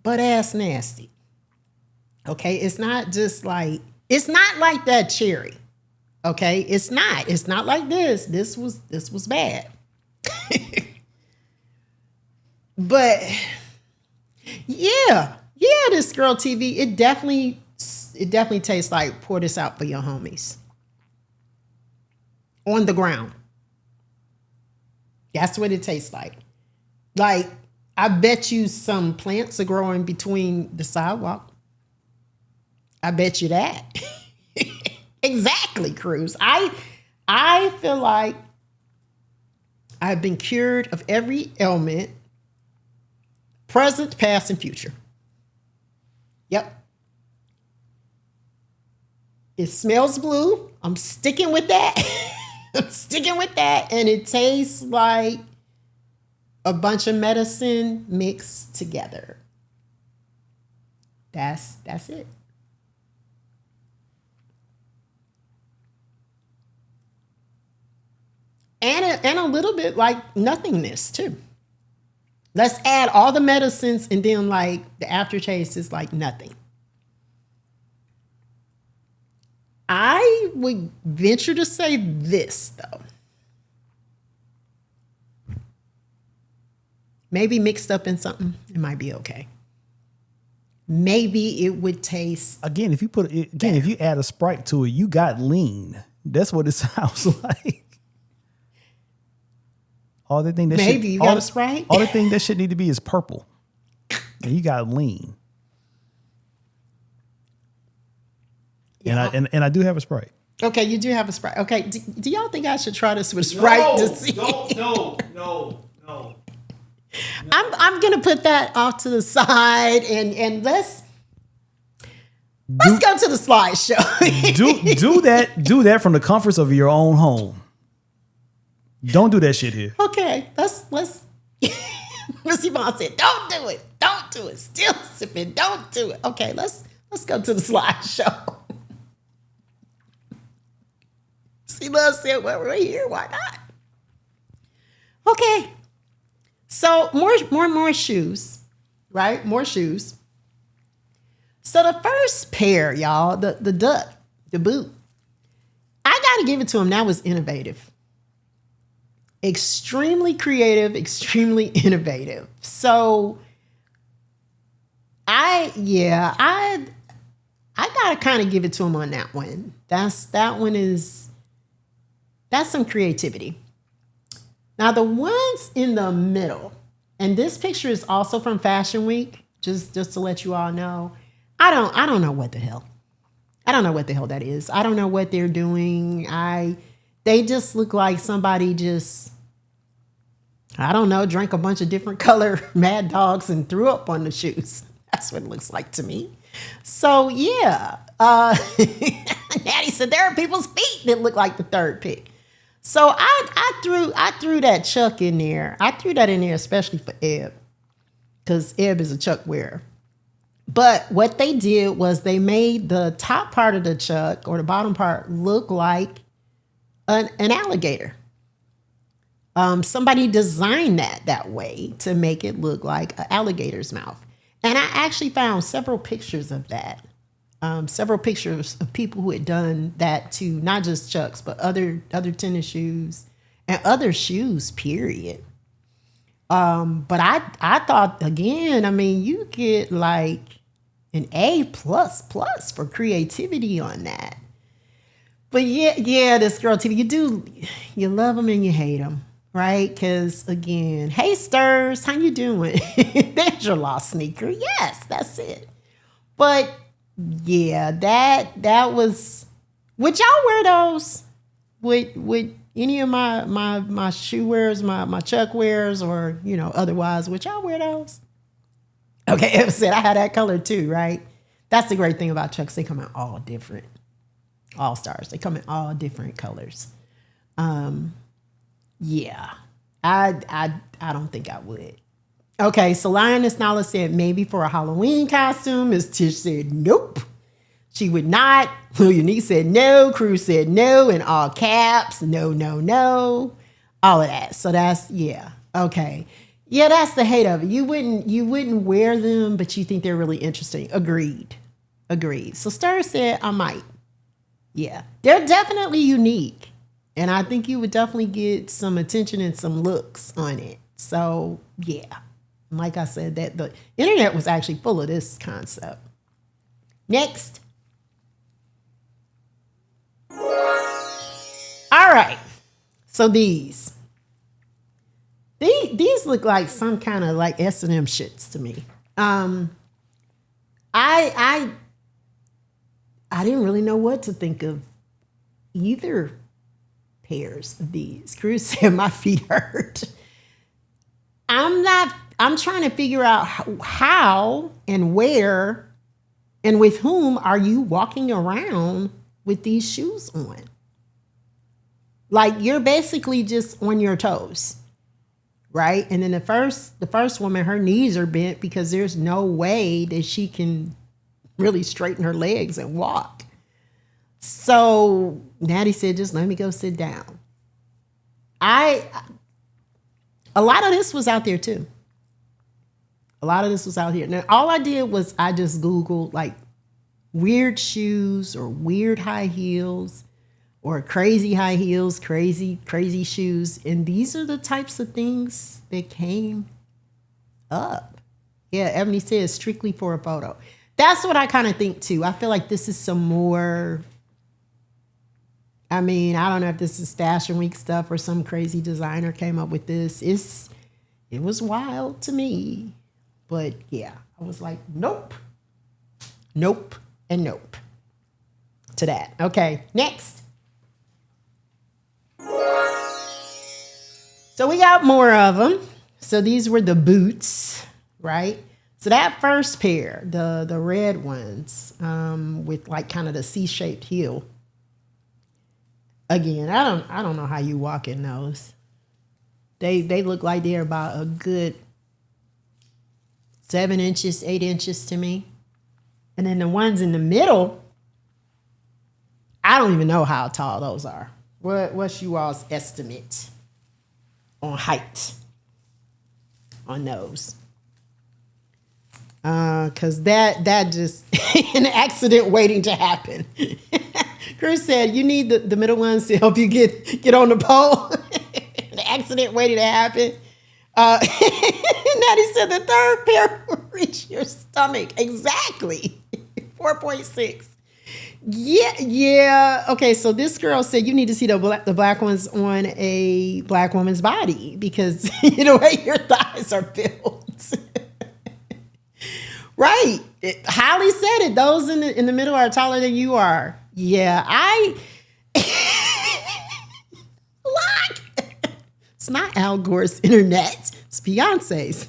butt ass nasty. Okay, it's not like that cherry. Okay, it's not. It's not like this. This was bad. But yeah, this girl TV, it definitely tastes like pour this out for your homies. On the ground. That's what it tastes like. Like, I bet you some plants are growing between the sidewalk. I bet you that. Exactly, Cruz. I feel like I've been cured of every ailment, present, past, and future. Yep. It smells blue. I'm sticking with that. I'm sticking with that. And it tastes like a bunch of medicine mixed together. That's it. And a little bit like nothingness too. Let's add all the medicines and then like the aftertaste is like nothing. I would venture to say this though. Maybe mixed up in something, it might be okay. Maybe it would taste Again, if you add a Sprite to it, you got lean. That's what it sounds like. All the thing that maybe you got a Sprite. All the thing that should need to be is purple, and you got lean. Yeah. And I do have a Sprite. Okay, you do have a Sprite. Okay, do y'all think I should try this with Sprite to see? No. I'm gonna put that off to the side and let's go to the slideshow. do that from the comforts of your own home. Don't do that shit here. Okay, let's Miss Yvonne said, don't do it. Still sipping, don't do it. Okay, let's go to the slideshow. See, Love said, well, we're here, why not? Okay. So more shoes, right? More shoes. So the first pair, y'all, the duck, the boot, I gotta give it to him. That was innovative. Extremely creative, extremely innovative. So I gotta kind of give it to him on that one. That's some creativity. Now the ones in the middle, and this picture is also from Fashion Week, just to let you all know. I don't know what the hell. I don't know what the hell that is. I don't know what they're doing. They just look like somebody just, I don't know, drank a bunch of different color Mad Dogs and threw up on the shoes. That's what it looks like to me. So yeah, Natty said there are people's feet that look like the third pick. So I threw that Chuck in there. I threw that in there especially for Eb, because Eb is a Chuck wearer. But what they did was they made the top part of the Chuck or the bottom part look like an alligator. Somebody designed that way to make it look like an alligator's mouth. And I actually found several pictures of that. Several pictures of people who had done that to not just Chucks, but other tennis shoes and other shoes, period. But I thought, again, I mean, you get like an A++ for creativity on that. But yeah, this girl TV, you love them and you hate them, right? Because again, hey Stirs, how you doing? There's your lost sneaker. Yes, that's it. But yeah, that was. Would y'all wear those? Would any of my shoe wearers, my Chuck wearers, or otherwise, would y'all wear those? Okay, Eb said I had that color too, right? That's the great thing about Chucks. They come in all different, all stars. They come in all different colors. Yeah, I don't think I would. Okay, so Lioness Nala said maybe for a Halloween costume. Miss Tish said nope. She would not. Lil Unique said no. Cruz said no in all caps. No. All of that. So that's, yeah. Okay. Yeah, that's the hate of it. You wouldn't wear them, but you think they're really interesting. Agreed. So Stir said I might. Yeah, they're definitely unique. And I think you would definitely get some attention and some looks on it. So, yeah. Like I said, that the internet was actually full of this concept. Next. All right. So these look like some kind of like S&M shits to me. I didn't really know what to think of either pairs of these. Cruz said my feet hurt. I'm trying to figure out how and where and with whom are you walking around with these shoes on? Like you're basically just on your toes. Right? And then the first woman, her knees are bent because there's no way that she can really straighten her legs and walk. So Natty said, just let me go sit down. A lot of this was out there too. A lot of this was out here. Now, all I did was I just Googled like weird shoes or weird high heels or crazy high heels, crazy shoes. And these are the types of things that came up. Yeah, Ebony says strictly for a photo. That's what I kind of think too. I feel like this is some more, I mean, I don't know if this is Fashion Week stuff or some crazy designer came up with this. It was wild to me. But yeah, I was like, nope, and nope to that. Okay, next. So we got more of them. So these were the boots, right? So that first pair, the red ones, with like kind of the C-shaped heel. Again, I don't know how you walk in those. They look like they're about a good 7 inches, 8 inches to me. And then the ones in the middle, I don't even know how tall those are. What's you all's estimate on height on those? Because that just an accident waiting to happen. Chris said you need the middle ones to help you get on the pole. An accident waiting to happen. Natty said the third pair will reach your stomach. Exactly. 4.6. Yeah. Okay, so this girl said you need to see the black ones on a black woman's body because the way your thighs are built. Right. Holly said it. Those in the middle are taller than you are. Yeah, Look. It's not Al Gore's internet. It's Beyonce's.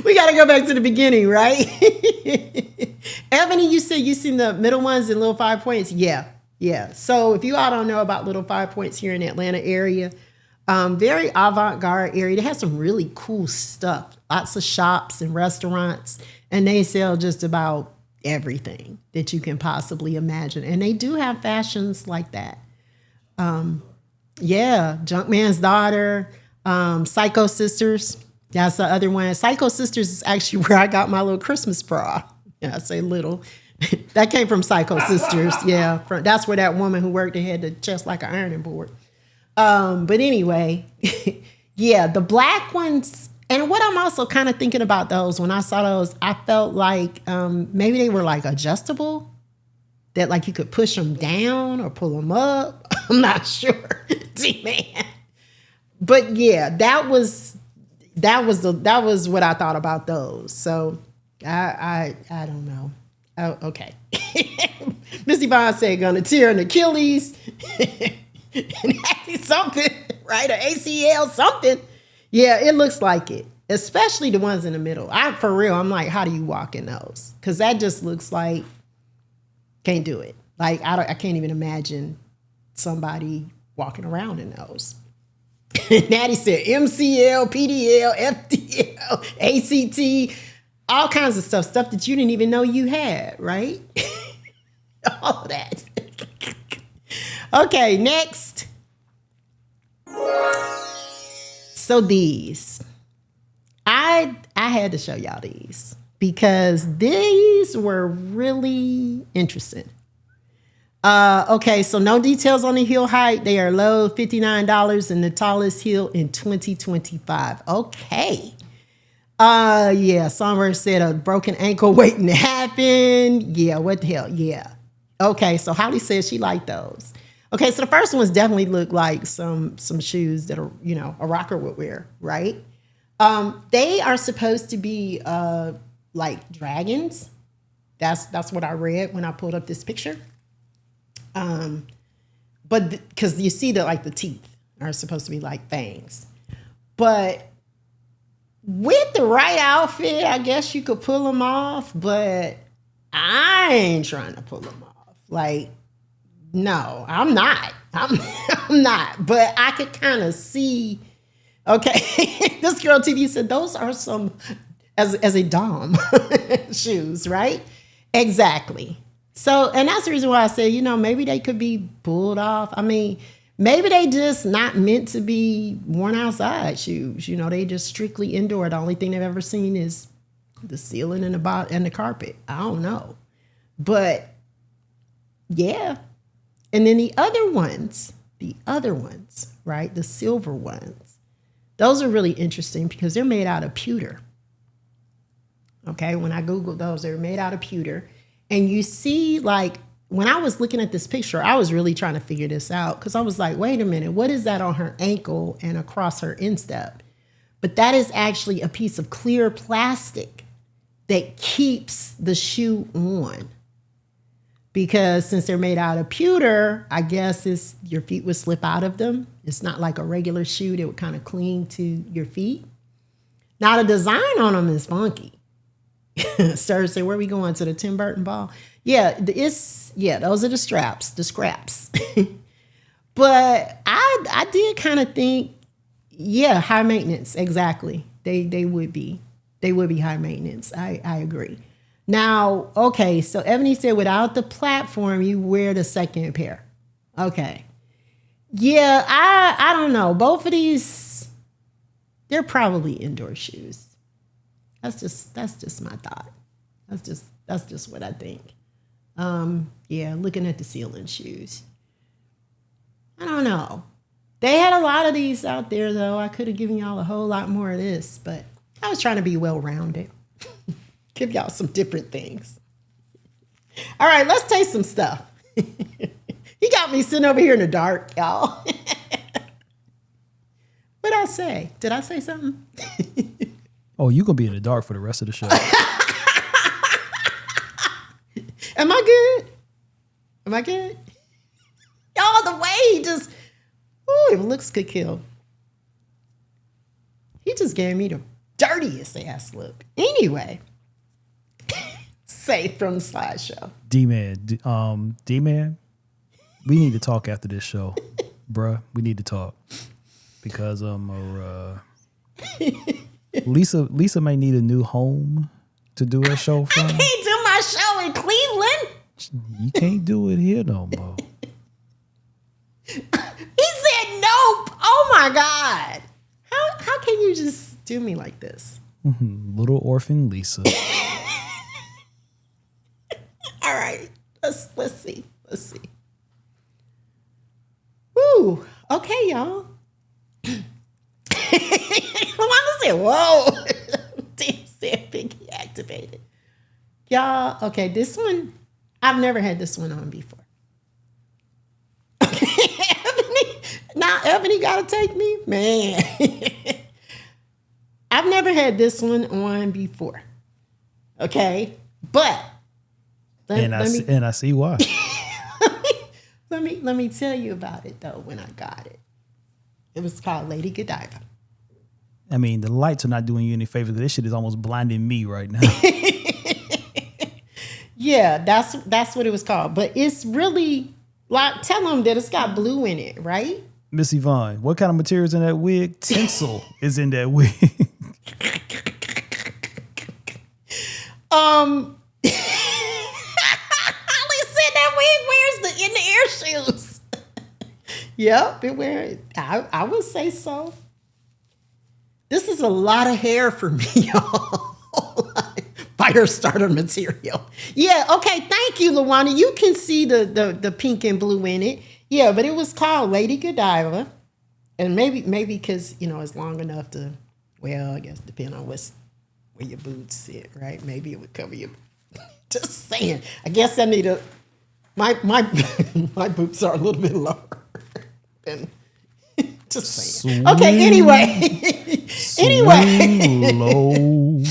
We got to go back to the beginning, right? Ebony, you said you seen the middle ones in Little 5 Points? Yeah. So if you all don't know about Little 5 Points here in the Atlanta area, very avant-garde area. They have some really cool stuff. Lots of shops and restaurants, and they sell just about everything that you can possibly imagine. And they do have fashions like that. Junkman's Daughter, Psycho Sisters. That's the other one. Psycho Sisters is actually where I got my little Christmas bra. Yeah, I say little. That came from Psycho Sisters. Yeah, that's where that woman who worked had the chest like an ironing board. But anyway, yeah, the black ones. And what I'm also kind of thinking about those, when I saw those, I felt like maybe they were like adjustable, that like you could push them down or pull them up. I'm not sure. Man. But yeah, that was what I thought about those. So I don't know. Oh, okay. Missy Bond said gonna tear an Achilles. Something, right? An ACL, something. Yeah, it looks like it. Especially the ones in the middle. For real, I'm like, how do you walk in those? Because that just looks like, can't do it. Like, I can't even imagine somebody walking around in those. Natty said MCL, PDL, FDL, ACT, all kinds of stuff that you didn't even know you had, right? All of that. Okay, next. So these, I had to show y'all these because these were really interesting. Okay, so no details on the heel height. They are low, $59, and the tallest heel in 2025. Okay. Yeah, Songbird said a broken ankle waiting to happen. Yeah, what the hell? Yeah. Okay, so Holly says she liked those. Okay, so the first ones definitely look like some shoes that are, a rocker would wear, right? They are supposed to be like dragons. That's what I read when I pulled up this picture. But because you see that the teeth are supposed to be like fangs, but with the right outfit, I guess you could pull them off. But I ain't trying to pull them off. No, I'm not. I'm not. But I could kind of see. Okay, this girl TV said those are some as a dom shoes, right? Exactly. So, and that's the reason why I say, maybe they could be pulled off. I mean, maybe they just not meant to be worn outside shoes. They just strictly indoor. The only thing they've ever seen is the ceiling and the carpet. I don't know. But yeah. And then the other ones, right? The silver ones, those are really interesting because they're made out of pewter. Okay. When I Googled those, they were made out of pewter. And you see, when I was looking at this picture, I was really trying to figure this out because I was like, wait a minute, what is that on her ankle and across her instep? But that is actually a piece of clear plastic that keeps the shoe on. Because since they're made out of pewter, I guess your feet would slip out of them. It's not like a regular shoe that would kind of cling to your feet. Now, the design on them is funky. Sir said, where are we going, to the Tim Burton ball? Yeah, those are the scraps. But I did kind of think, high maintenance, exactly. They would be high maintenance. I agree. Now, okay, so Ebony said without the platform, you wear the second pair. Okay. Yeah, I don't know. Both of these, they're probably indoor shoes. That's just my thought. That's just what I think. Looking at the ceiling shoes. I don't know. They had a lot of these out there though. I could have given y'all a whole lot more of this, but I was trying to be well-rounded. Give y'all some different things. All right, let's taste some stuff. He got me sitting over here in the dark, y'all. What'd I say? Did I say something? Oh, you're going to be in the dark for the rest of the show. Am I good? Y'all, the way he just, looks could kill. He just gave me the dirtiest ass look. Anyway, safe from the slideshow. D-Man, we need to talk after this show. Bruh, we need to talk. Because Lisa may need a new home to do her show from. I can't do my show in Cleveland. You can't do it here no more. He said nope. Oh my God. How can you just do me like this? Little orphan Lisa. All right. Let's see. Woo. Okay, y'all. Wanda said, whoa. Damn, said Pinky activated. Y'all, okay, this one, I've never had this one on before. Ebony gotta take me? Man. I've never had this one on before. Okay? But I see why. let me tell you about it though when I got it. It was called Lady Godiva. I mean, the lights are not doing you any favors. This shit is almost blinding me right now. Yeah, that's what it was called. But it's really like, tell them that it's got blue in it, right? Miss Yvonne, what kind of material is in that wig? Tinsel is in that wig. Holly said that wig wears the in the air shoes. Yep, it wears. I would say so. This is a lot of hair for me, y'all. fire starter material. Yeah, okay, thank you, Luana. You can see the pink and blue in it. Yeah, but it was called Lady Godiva. And maybe because, it's long enough to, well, I guess depending on where your boots sit, right? Maybe it would cover your, just saying. I guess I need my my boots are a little bit lower than, just saying. Okay, anyway. Low.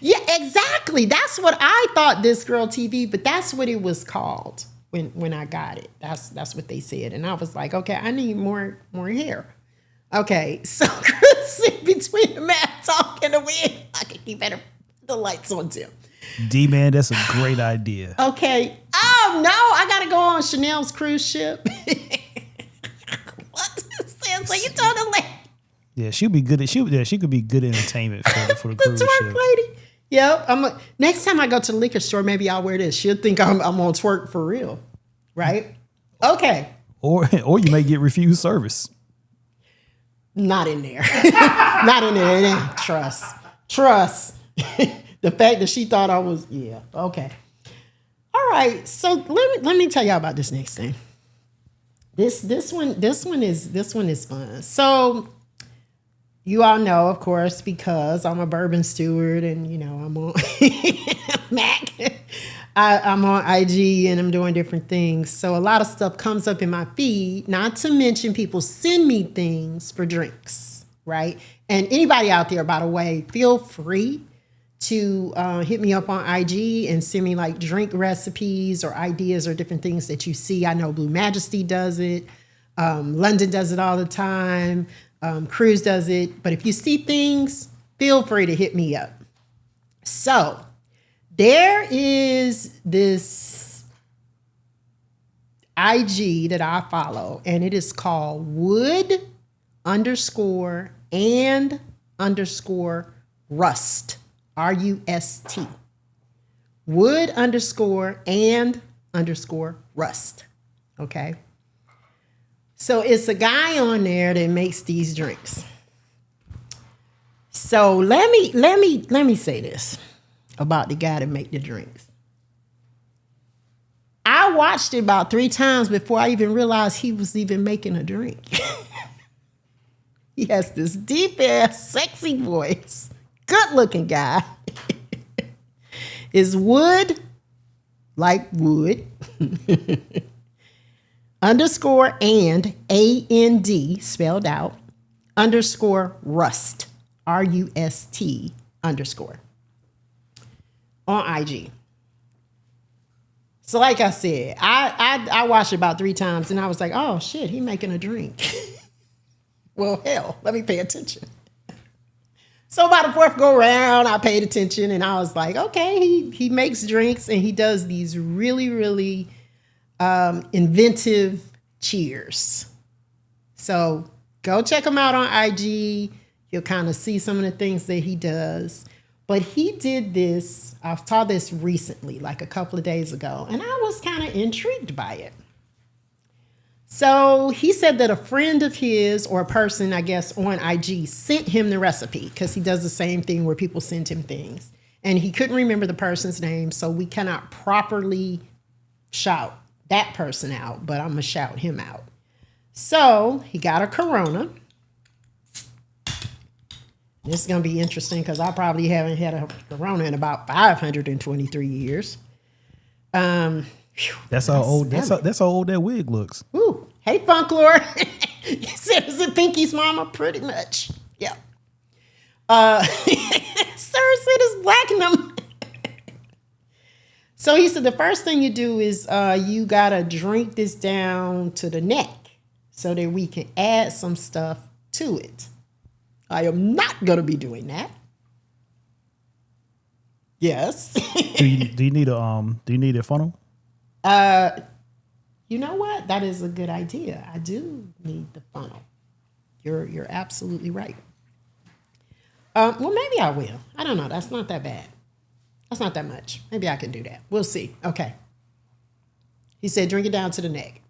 Yeah, exactly. That's what I thought This Girl TV, but that's what it was called when I got it. That's what they said. And I was like, okay, I need more hair. Okay, so Chris, in between the mad talk and the wind, I can keep the lights on too. D-Man, that's a great idea. Okay. Oh no, I gotta go on Chanel's cruise ship. What? So you told the lady. Yeah, she'll be good. She could be good entertainment for the The cruise twerk ship. lady. Yep. Next time I go to the liquor store, maybe I'll wear this. She'll think I'm on twerk for real, right? Okay. Or you may get refused service. Not in there. Not in there. It ain't. Trust. The fact that she thought I was. Yeah. Okay. All right. So let me tell y'all about this next thing. This one is fun. So you all know, of course, because I'm a bourbon steward and I'm on Mac. I'm on IG and I'm doing different things. So a lot of stuff comes up in my feed, not to mention people send me things for drinks, right? And anybody out there, by the way, feel free to hit me up on IG and send me like drink recipes or ideas or different things that you see. I know Blue Majesty does it. London does it all the time. Cruz does it. But if you see things, feel free to hit me up. So there is this IG that I follow, and it is called Wood_and_Rust. RUST. Wood_and_Rust. Okay. So it's a guy on there that makes these drinks. So let me say this about the guy that make the drinks. I watched it about 3 times before I even realized he was even making a drink. He has this deep ass, sexy voice. Good looking guy. Is wood, like wood, _and AND spelled out, _rust, RUST _ on IG. So like I said, I watched it about 3 times and I was like, oh shit, he making a drink. Well, hell, let me pay attention. So about the 4th go round, I paid attention and I was like, okay, he makes drinks and he does these really, really inventive cheers. So go check him out on IG. You'll kind of see some of the things that he does. But he did this, I saw this recently, like a couple of days ago, and I was kind of intrigued by it. So he said that a friend of his, or a person, I guess, on IG sent him the recipe because he does the same thing where people send him things. And he couldn't remember the person's name, so we cannot properly shout that person out, but I'm going to shout him out. So he got a Corona. This is going to be interesting because I probably haven't had a Corona in about 523 years. That's how old. That's how old that wig looks. Ooh, hey, Funk Lord. You said, is it Pinky's mama? Pretty much. Yeah. Sir said it's platinum. So he said the first thing you do is you gotta drink this down to the neck so that we can add some stuff to it. I am not gonna be doing that. Yes. Do you need a funnel? You know what? That is a good idea. I do need the funnel. You're absolutely right. Well, maybe I will. I don't know. That's not that bad. That's not that much. Maybe I can do that. We'll see. Okay. He said, drink it down to the neck.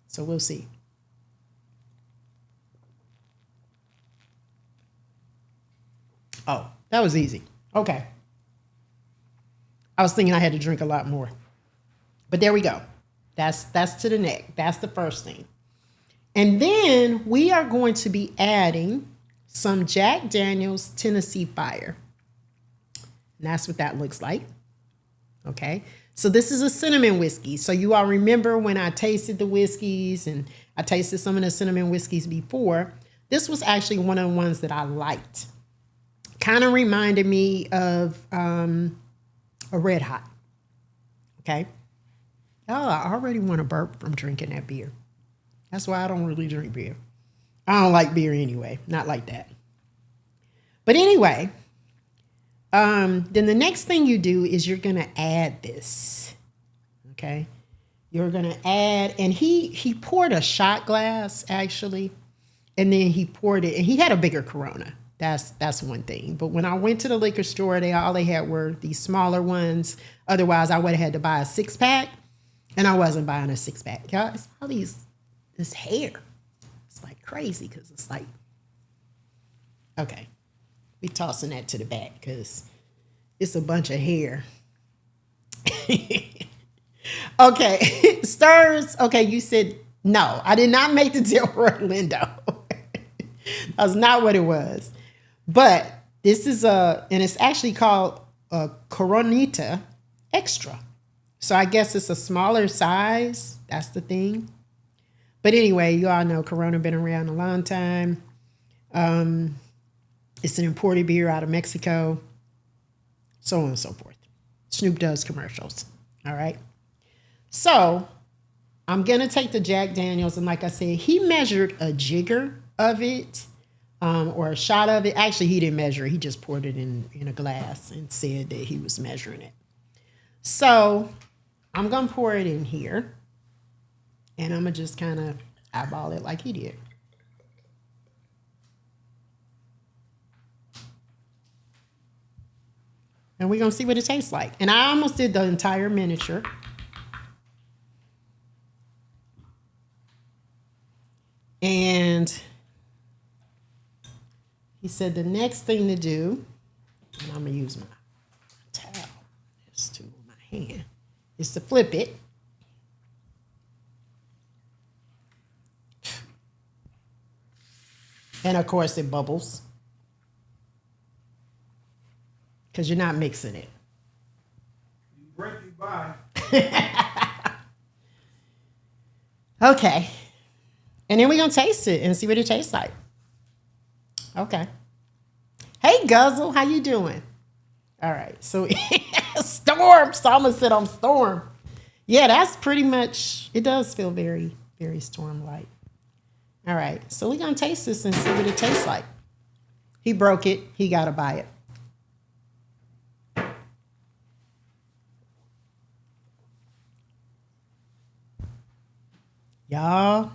So we'll see. Oh, that was easy. Okay. I was thinking I had to drink a lot more. But there we go. That's to the neck. That's the first thing. And then we are going to be adding some Jack Daniel's Tennessee Fire. And that's what that looks like. Okay. So this is a cinnamon whiskey. So you all remember when I tasted the whiskeys and I tasted some of the cinnamon whiskeys before, this was actually one of the ones that I liked. Kind of reminded me of a Red Hot. Okay. Oh, I already want to burp from drinking that beer. That's why I don't really drink beer. I don't like beer anyway. Not like that. But anyway, then the next thing you do is you're going to add this. Okay. You're going to add, and he poured a shot glass actually, and then he poured it, and he had a bigger Corona. That's one thing. But when I went to the liquor store, all they had were these smaller ones. Otherwise, I would have had to buy a 6-pack, and I wasn't buying a 6-pack. Guys, all this hair, it's like crazy because it's like, okay, we tossing that to the back because it's a bunch of hair. Okay, stirs. Okay, you said no. I did not make the Delroy Lindo. That's not what it was. But this is and it's actually called a Coronita Extra. So I guess it's a smaller size. That's the thing. But anyway, you all know Corona been around a long time. It's an imported beer out of Mexico, so on and so forth. Snoop does commercials. All right. So I'm going to take the Jack Daniels. And like I said, he measured a jigger of it or a shot of it. Actually, he didn't measure it. He just poured it in a glass and said that he was measuring it. So I'm going to pour it in here. And I'm going to just kind of eyeball it like he did. And we're going to see what it tastes like. And I almost did the entire miniature. And he said the next thing to do, and I'm going to use my towel, this to my hand, is to flip it. And of course it bubbles. Because you're not mixing it. You break it by. Okay. And then we're going to taste it and see what it tastes like. Okay. Hey, Guzzle, how you doing? All right. So, Storm. So I'm going to sit on Storm. Yeah, that's pretty much, it does feel very, very Storm-like. All right. So we're going to taste this and see what it tastes like. He broke it. He got to buy it. Y'all,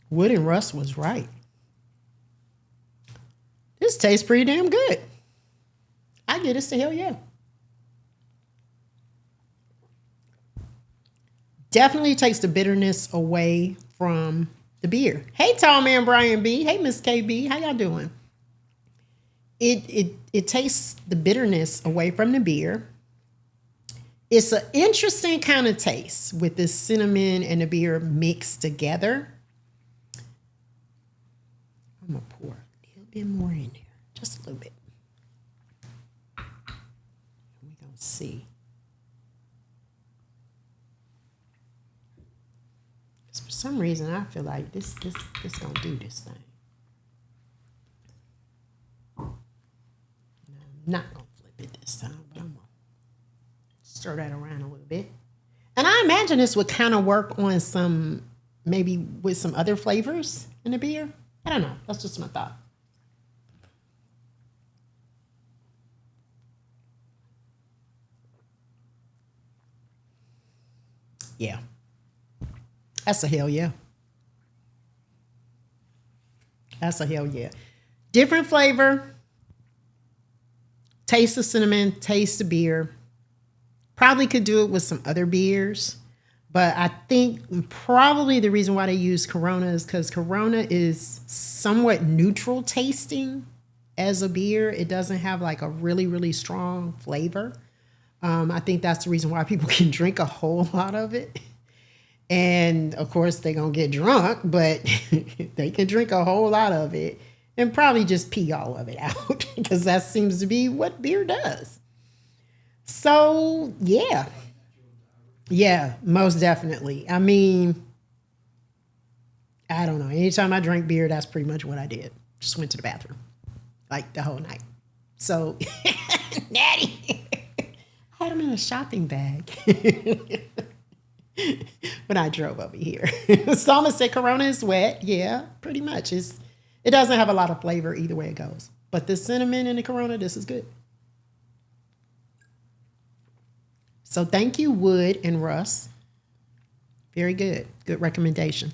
Wood and Russ was right. This tastes pretty damn good. I get this to hell yeah. Definitely takes the bitterness away from the beer. Hey, Tall Man Brian B. Hey, Miss KB. How y'all doing? It tastes the bitterness away from the beer. It's an interesting kind of taste with the cinnamon and the beer mixed together. I'm going to pour a little bit more in there. Just a little bit. We're going to see. Because for some reason, I feel like this going to do this thing. I'm not going to flip it this time, but I'm going to stir that around a little bit. And I imagine this would kind of work on some, maybe with some other flavors in the beer. I don't know. That's just my thought. Yeah. That's a hell yeah. That's a hell yeah. Different flavor. Taste the cinnamon, taste the beer. Probably could do it with some other beers, but I think probably the reason why they use Corona is because Corona is somewhat neutral tasting as a beer. It doesn't have like a really, really strong flavor. I think that's the reason why people can drink a whole lot of it. And of course, they're going to get drunk, but they can drink a whole lot of it and probably just pee all of it out because that seems to be what beer does. So, yeah. Yeah, most definitely. I mean, I don't know. Anytime I drank beer, that's pretty much what I did. Just went to the bathroom like the whole night. So, Natty, I had them in a shopping bag. When I drove over here. Soma said Corona is wet. Yeah, pretty much. It doesn't have a lot of flavor either way it goes. But the cinnamon in the Corona, this is good. So thank you, Wood and Russ. Very good. Good recommendation.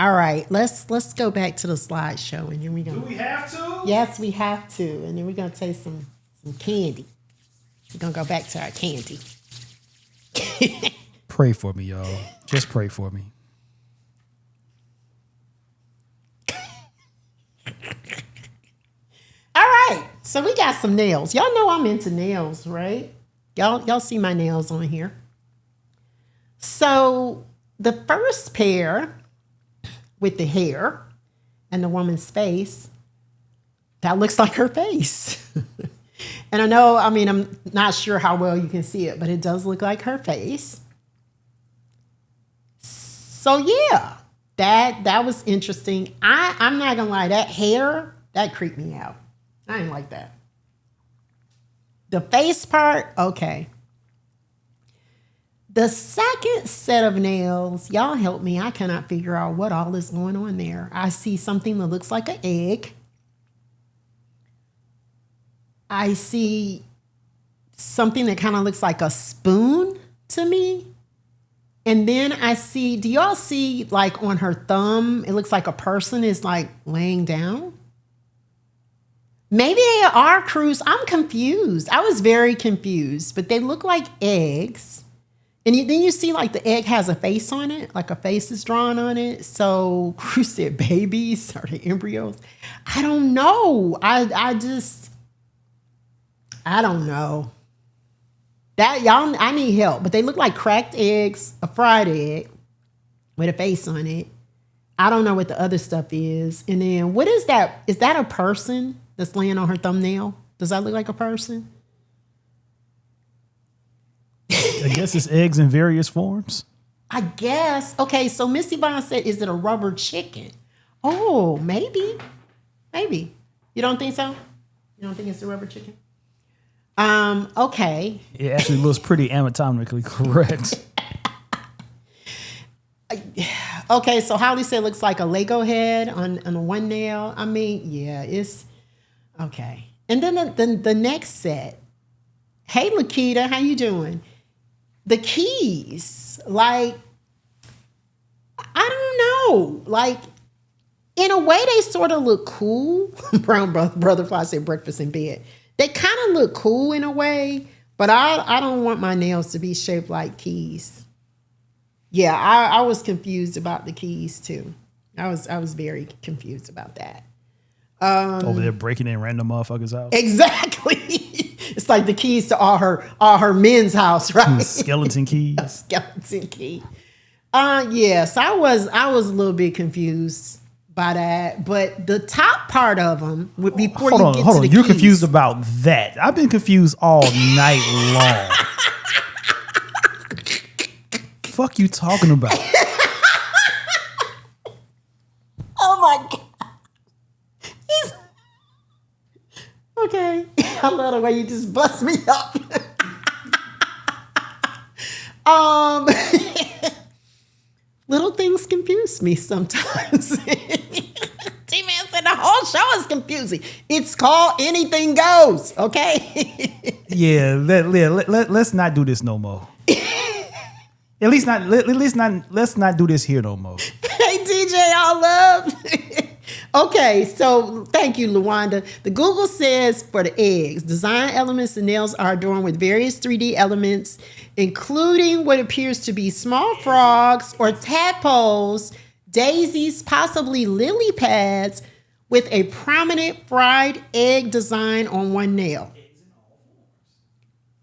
All right, let's go back to the slideshow and then we're gonna. Do we have to? Yes, we have to. And then we're gonna taste some candy. We're gonna go back to our candy. Pray for me, y'all. Just pray for me. All right, so we got some nails. Y'all know I'm into nails, right? Y'all see my nails on here. So the first pair with the hair and the woman's face, that looks like her face. And I know, I mean, I'm not sure how well you can see it, but it does look like her face. So yeah, that was interesting. I'm not gonna lie, that hair, that creeped me out. I didn't like that. The face part, okay. The second set of nails, y'all help me. I cannot figure out what all is going on there. I see something that looks like an egg. I see something that kind of looks like a spoon to me. And then I see, do y'all see like on her thumb, it looks like a person is like laying down? Maybe they are cruise. I'm confused. I was very confused, but they look like eggs. And then you see like the egg has a face on it, like a face is drawn on it. So Cruz said babies or the embryos. I don't know. I don't know. That y'all, I need help. But they look like cracked eggs, a fried egg with a face on it. I don't know what the other stuff is. And then what is that? Is that a person that's laying on her thumbnail? Does that look like a person? I guess it's eggs in various forms. I guess. Okay, so Missy Bond said, is it a rubber chicken? Oh, maybe. Maybe. You don't think so? You don't think it's a rubber chicken? Okay. It actually looks pretty anatomically correct. Okay, so Holly said it looks like a Lego head on one nail. I mean, yeah, it's okay. And then the next set. Hey, Lakita, how you doing? The keys, like, I don't know. Like, in a way, they sort of look cool. Brown Brother Fly said breakfast in bed. They kind of look cool in a way, but I don't want my nails to be shaped like keys. Yeah, I was confused about the keys too. I was very confused about that. Over there breaking in random motherfuckers' house. Exactly. It's like the keys to all her men's house, right? Skeleton keys. A skeleton key. Yes, I was a little bit confused by that, but the top part of them before hold you on, get hold to on. the You're keys, confused about that. I've been confused all night long. Fuck you talking about? Oh my god. Okay. I love the way you just bust me up. Little things confuse me sometimes. T-Man said the whole show is confusing. It's called Anything Goes, okay? Yeah, let's not do this no more. Let's not do this here no more. Hey, DJ, all love. Okay, so thank you, Luanda. The Google says for the eggs, design elements, the nails are adorned with various 3D elements, including what appears to be small frogs or tadpoles, daisies, possibly lily pads, with a prominent fried egg design on one nail.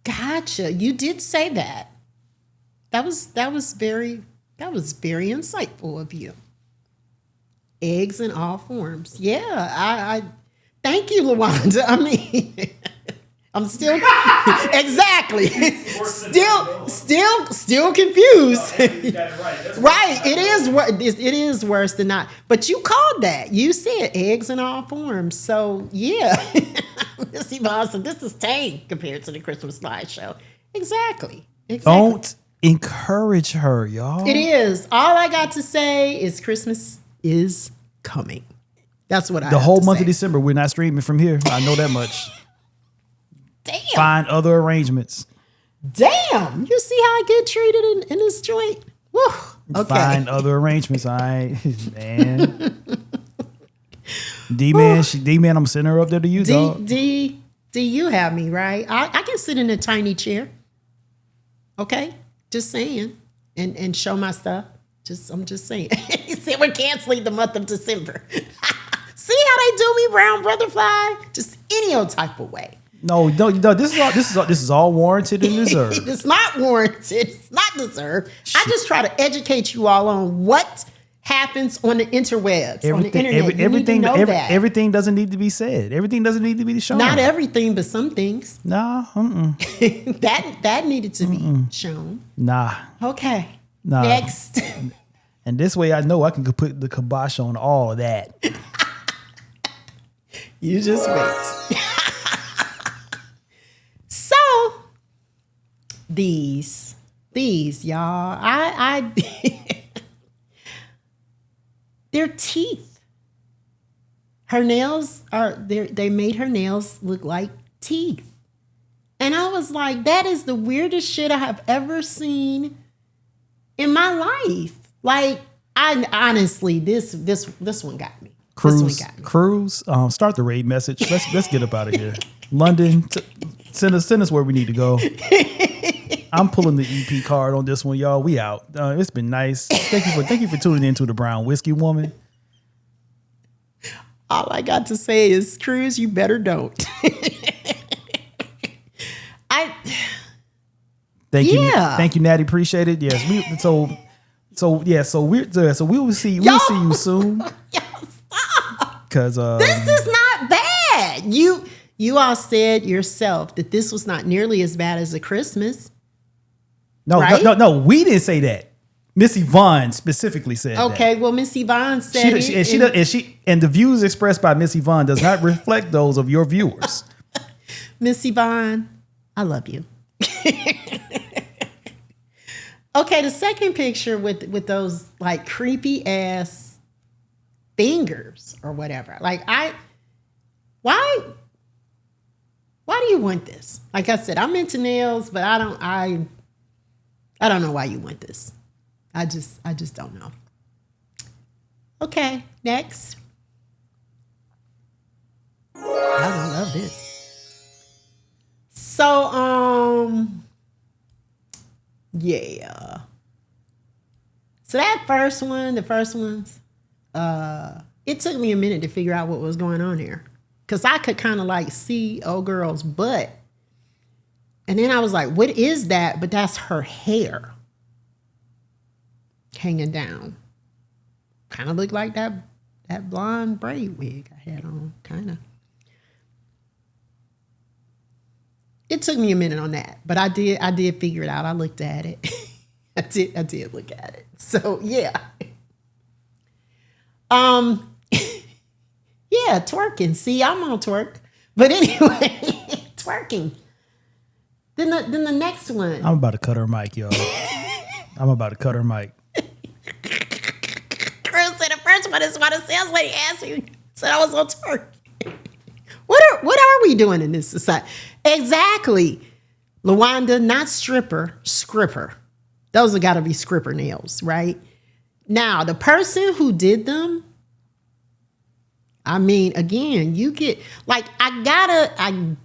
Gotcha. You did say that. That was very insightful of you. Eggs in all forms. Yeah, I thank you, Lawanda. I mean, I'm still exactly still confused. Right. It is worse than not. But you called that. You said eggs in all forms. So yeah. Miss Yvonne said this is tame compared to the Christmas slideshow. Exactly. Don't encourage her, y'all. It is. All I got to say is Christmas is coming. That's what I The have whole to month say. of December, we're not streaming from here. I know that much. Damn. Find other arrangements. Damn. You see how I get treated in this joint? Woo. Okay. Find other arrangements. Man. D-Man, I'm sending her up there to you, dog. D, you have me, right? I can sit in a tiny chair. Okay? Just saying. And show my stuff. I'm just saying. He said we're canceling the month of December. See how they do me, Brown Brother Fly? Just any old type of way. No. This is all warranted and deserved. It's not warranted. It's not deserved. I just try to educate you all on what happens on the interwebs, on the internet. You need to know that. Everything doesn't need to be said. Everything doesn't need to be shown. Not everything, but some things. Nah. that needed to be shown. Nah. Okay. Nah. Next. And this way I know I can put the kibosh on all of that. You just wait. So these y'all, I their teeth. Her nails they made her nails look like teeth. And I was like, that is the weirdest shit I have ever seen in my life. Like, I honestly, this one got me. Cruz, start the raid message. Let's get up out of here. London, send us where we need to go. I'm pulling the EP card on this one, y'all. We out. It's been nice. Thank you for tuning in to the Brown Whiskey Woman. All I got to say is, Cruz, you better don't. Thank you, Natty. Appreciate it. Yes, we will see. We'll see you soon. Because this is not bad. You all said yourself that this was not nearly as bad as a Christmas. No, right? no, we didn't say that. Miss Yvonne specifically said that. Okay, well, Miss Yvonne said and the views expressed by Miss Yvonne does not reflect those of your viewers. Miss Yvonne, I love you. Okay, the second picture with those like creepy ass fingers or whatever. Like why do you want this? Like I said, I'm into nails, but I don't know why you want this. I just don't know. Okay, next. I don't love this. So, yeah. So that the first ones, it took me a minute to figure out what was going on here. Because I could kind of like see old girl's butt. And then I was like, what is that? But that's her hair hanging down. Kind of looked like that blonde braid wig I had on, kind of. It took me a minute on that, but I did figure it out. I looked at it. I did look at it. So yeah. Yeah, twerking. See, I'm on twerk. But anyway, twerking. Then the next one. I'm about to cut her mic, y'all. I'm about to cut her mic. Chris said the first one is what a sales lady asked me. Said I was on twerk. What are we doing in this society? Exactly. Lawanda, not stripper, scripper. Those have got to be scripper nails, right? Now, the person who did them, I mean, again, you get like I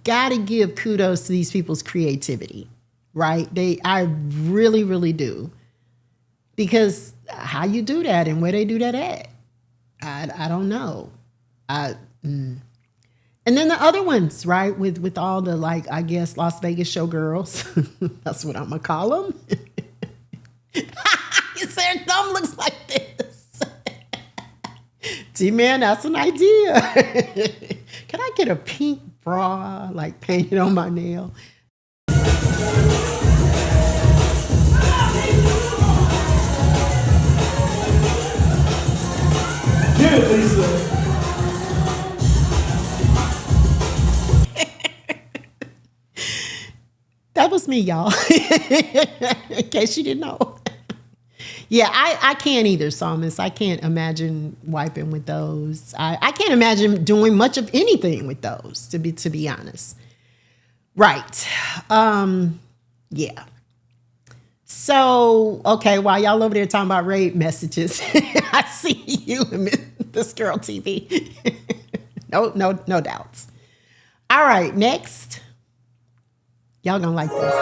gotta give kudos to these people's creativity, right? I really, really do. Because how you do that and where they do that at, I don't know. And then the other ones, right? With all the, like, I guess, Las Vegas showgirls. That's what I'm going to call them. Their thumb looks like this. T-Man, that's an idea. Can I get a pink bra, like, painted on my nail? Get it, Lisa. That was me, y'all. In case you didn't know. Yeah, I can't either, Psalmist. I can't imagine wiping with those. I can't imagine doing much of anything with those, to be honest. Right. Yeah. So, okay, while y'all over there talking about raid messages, I see you in this girl TV. No doubts. All right, next. Y'all gonna like this.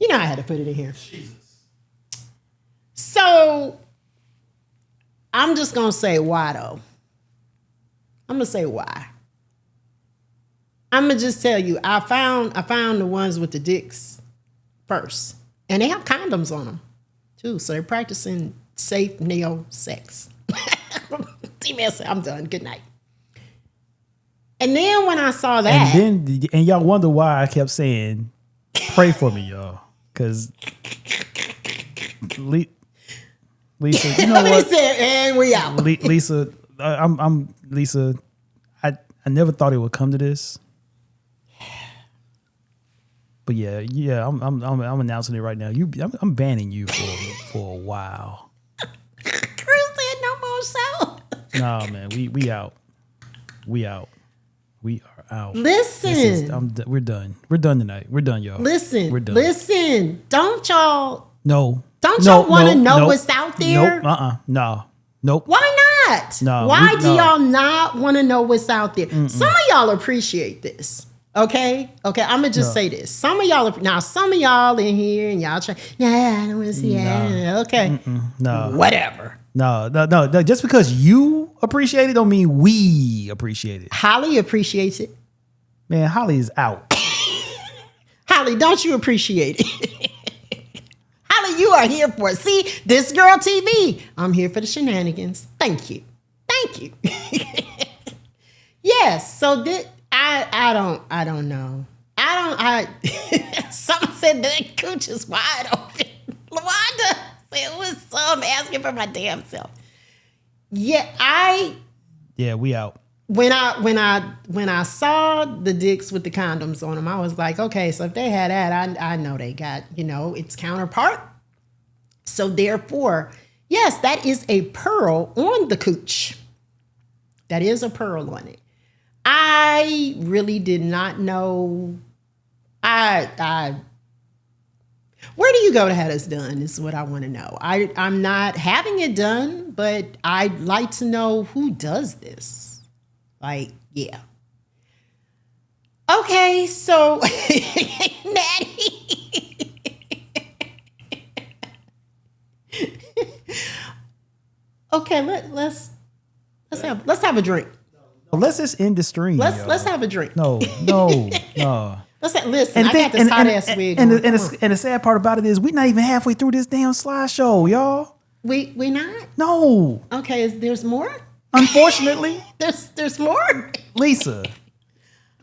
You know I had to put it in here. Jesus. So, I'm just gonna say why though. I'm gonna say why. I'm gonna just tell you, I found the ones with the dicks first. And they have condoms on them too. So they're practicing safe nail sex. T-Man said, I'm done. Good night. And then when I saw that, and y'all wonder why I kept saying, "Pray for me, y'all," because Lisa, you know what? Said, and we out. Lisa, I'm Lisa. I never thought it would come to this, but yeah, I'm announcing it right now. I'm banning you for a while. Cruz said no more show. Nah, man, we out. We out. We are out. Listen. We're done. We're done tonight. We're done, y'all. Listen. We're done. Listen. Don't y'all No. Don't y'all want to know what's out there? Nope. No. Nope. Why not? No. Why do y'all not want to know what's out there? Some of y'all appreciate this. Okay. I'm gonna just say this. Some of y'all in here and y'all try. Nah, I don't want to see it. Okay. No. Whatever. No. Just because you appreciate it don't mean we appreciate it. Holly appreciates it. Man, Holly is out. Holly, don't you appreciate it? Holly, you are here for it. See, this girl TV. I'm here for the shenanigans. Thank you. Yes. So I don't know. Someone said that cooch is wide open. LaWanda said it was some asking for my damn self. Yeah, we out. When I saw the dicks with the condoms on them, I was like, okay, so if they had that, I know they got, its counterpart. So therefore, yes, that is a pearl on the cooch. That is a pearl on it. I really did not know. Where do you go to have this done is what I want to know. I'm not having it done, but I'd like to know who does this. Like, yeah. Okay, so Natty. Okay, let's have a drink. Let's just end the stream. Let's have a drink. No. Listen. I got this hot ass wig. And the sad part about it is we're not even halfway through this damn slideshow, y'all. We not? No. Okay, there's more? Unfortunately. There's more? Lisa.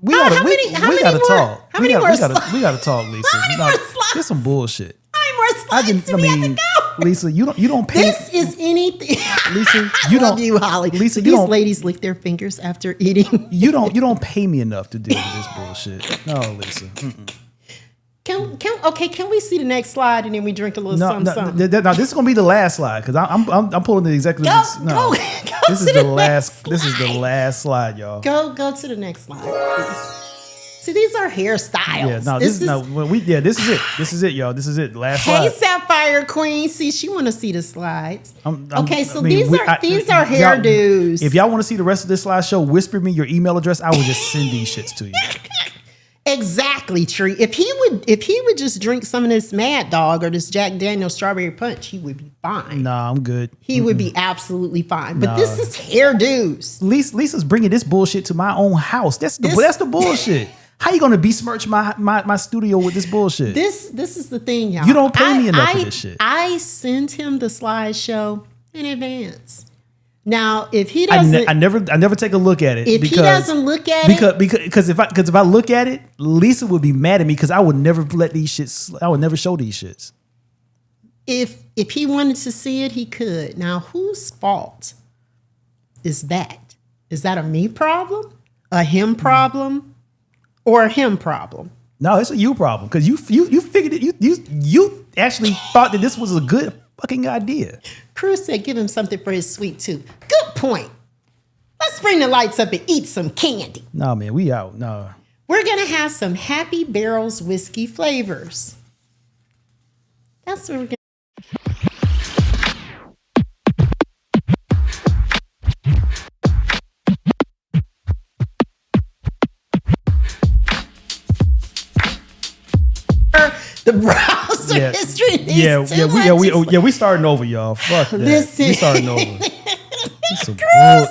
We gotta talk. How many more slides? We gotta talk, Lisa. How many more slides? There's some bullshit. How many more slides do we have to go? Lisa, you don't pay. This is anything. Lisa, I love you, Holly. Lisa, these ladies lick their fingers after eating. You don't pay me enough to deal with this bullshit. No, Lisa. Mm-mm. Can we see the next slide and then we drink a little something? No, this is gonna be the last slide because I'm pulling the executive. Go this is the last. This is the last slide, y'all. Go to the next slide, please. See, these are hairstyles. Yeah, no, this is it. This is it, y'all. This is it. Last slide. Hey, Sapphire Queen. See, she want to see the slides. These are hairdos. If y'all want to see the rest of this slideshow, whisper me your email address. I will just send these shits to you. Exactly, Tree. If he would just drink some of this Mad Dog or this Jack Daniel's Strawberry Punch, he would be fine. Nah, I'm good. He would be absolutely fine. But this is hairdos. Lisa's bringing this bullshit to my own house. That's the bullshit. How you gonna besmirch my studio with this bullshit? This is the thing, y'all. You don't pay me enough for this shit. I send him the slideshow in advance. Now, if he doesn't, I never take a look at it. If he doesn't look at it, because if I look at it, Lisa would be mad at me because I would never let these shits. I would never show these shits. If he wanted to see it, he could. Now, whose fault is that? Is that a me problem, a him problem, or a him problem? No, it's a you problem because you figured it. You actually thought that this was a good fucking idea. Cruz said, "Give him something for his sweet tooth." Good point. Let's bring the lights up and eat some candy. No, man, we out. No, we're gonna have some Happy Barrels whiskey flavors. That's what we're gonna. The browser history. We starting over, y'all. Fuck that. Listen. We starting over.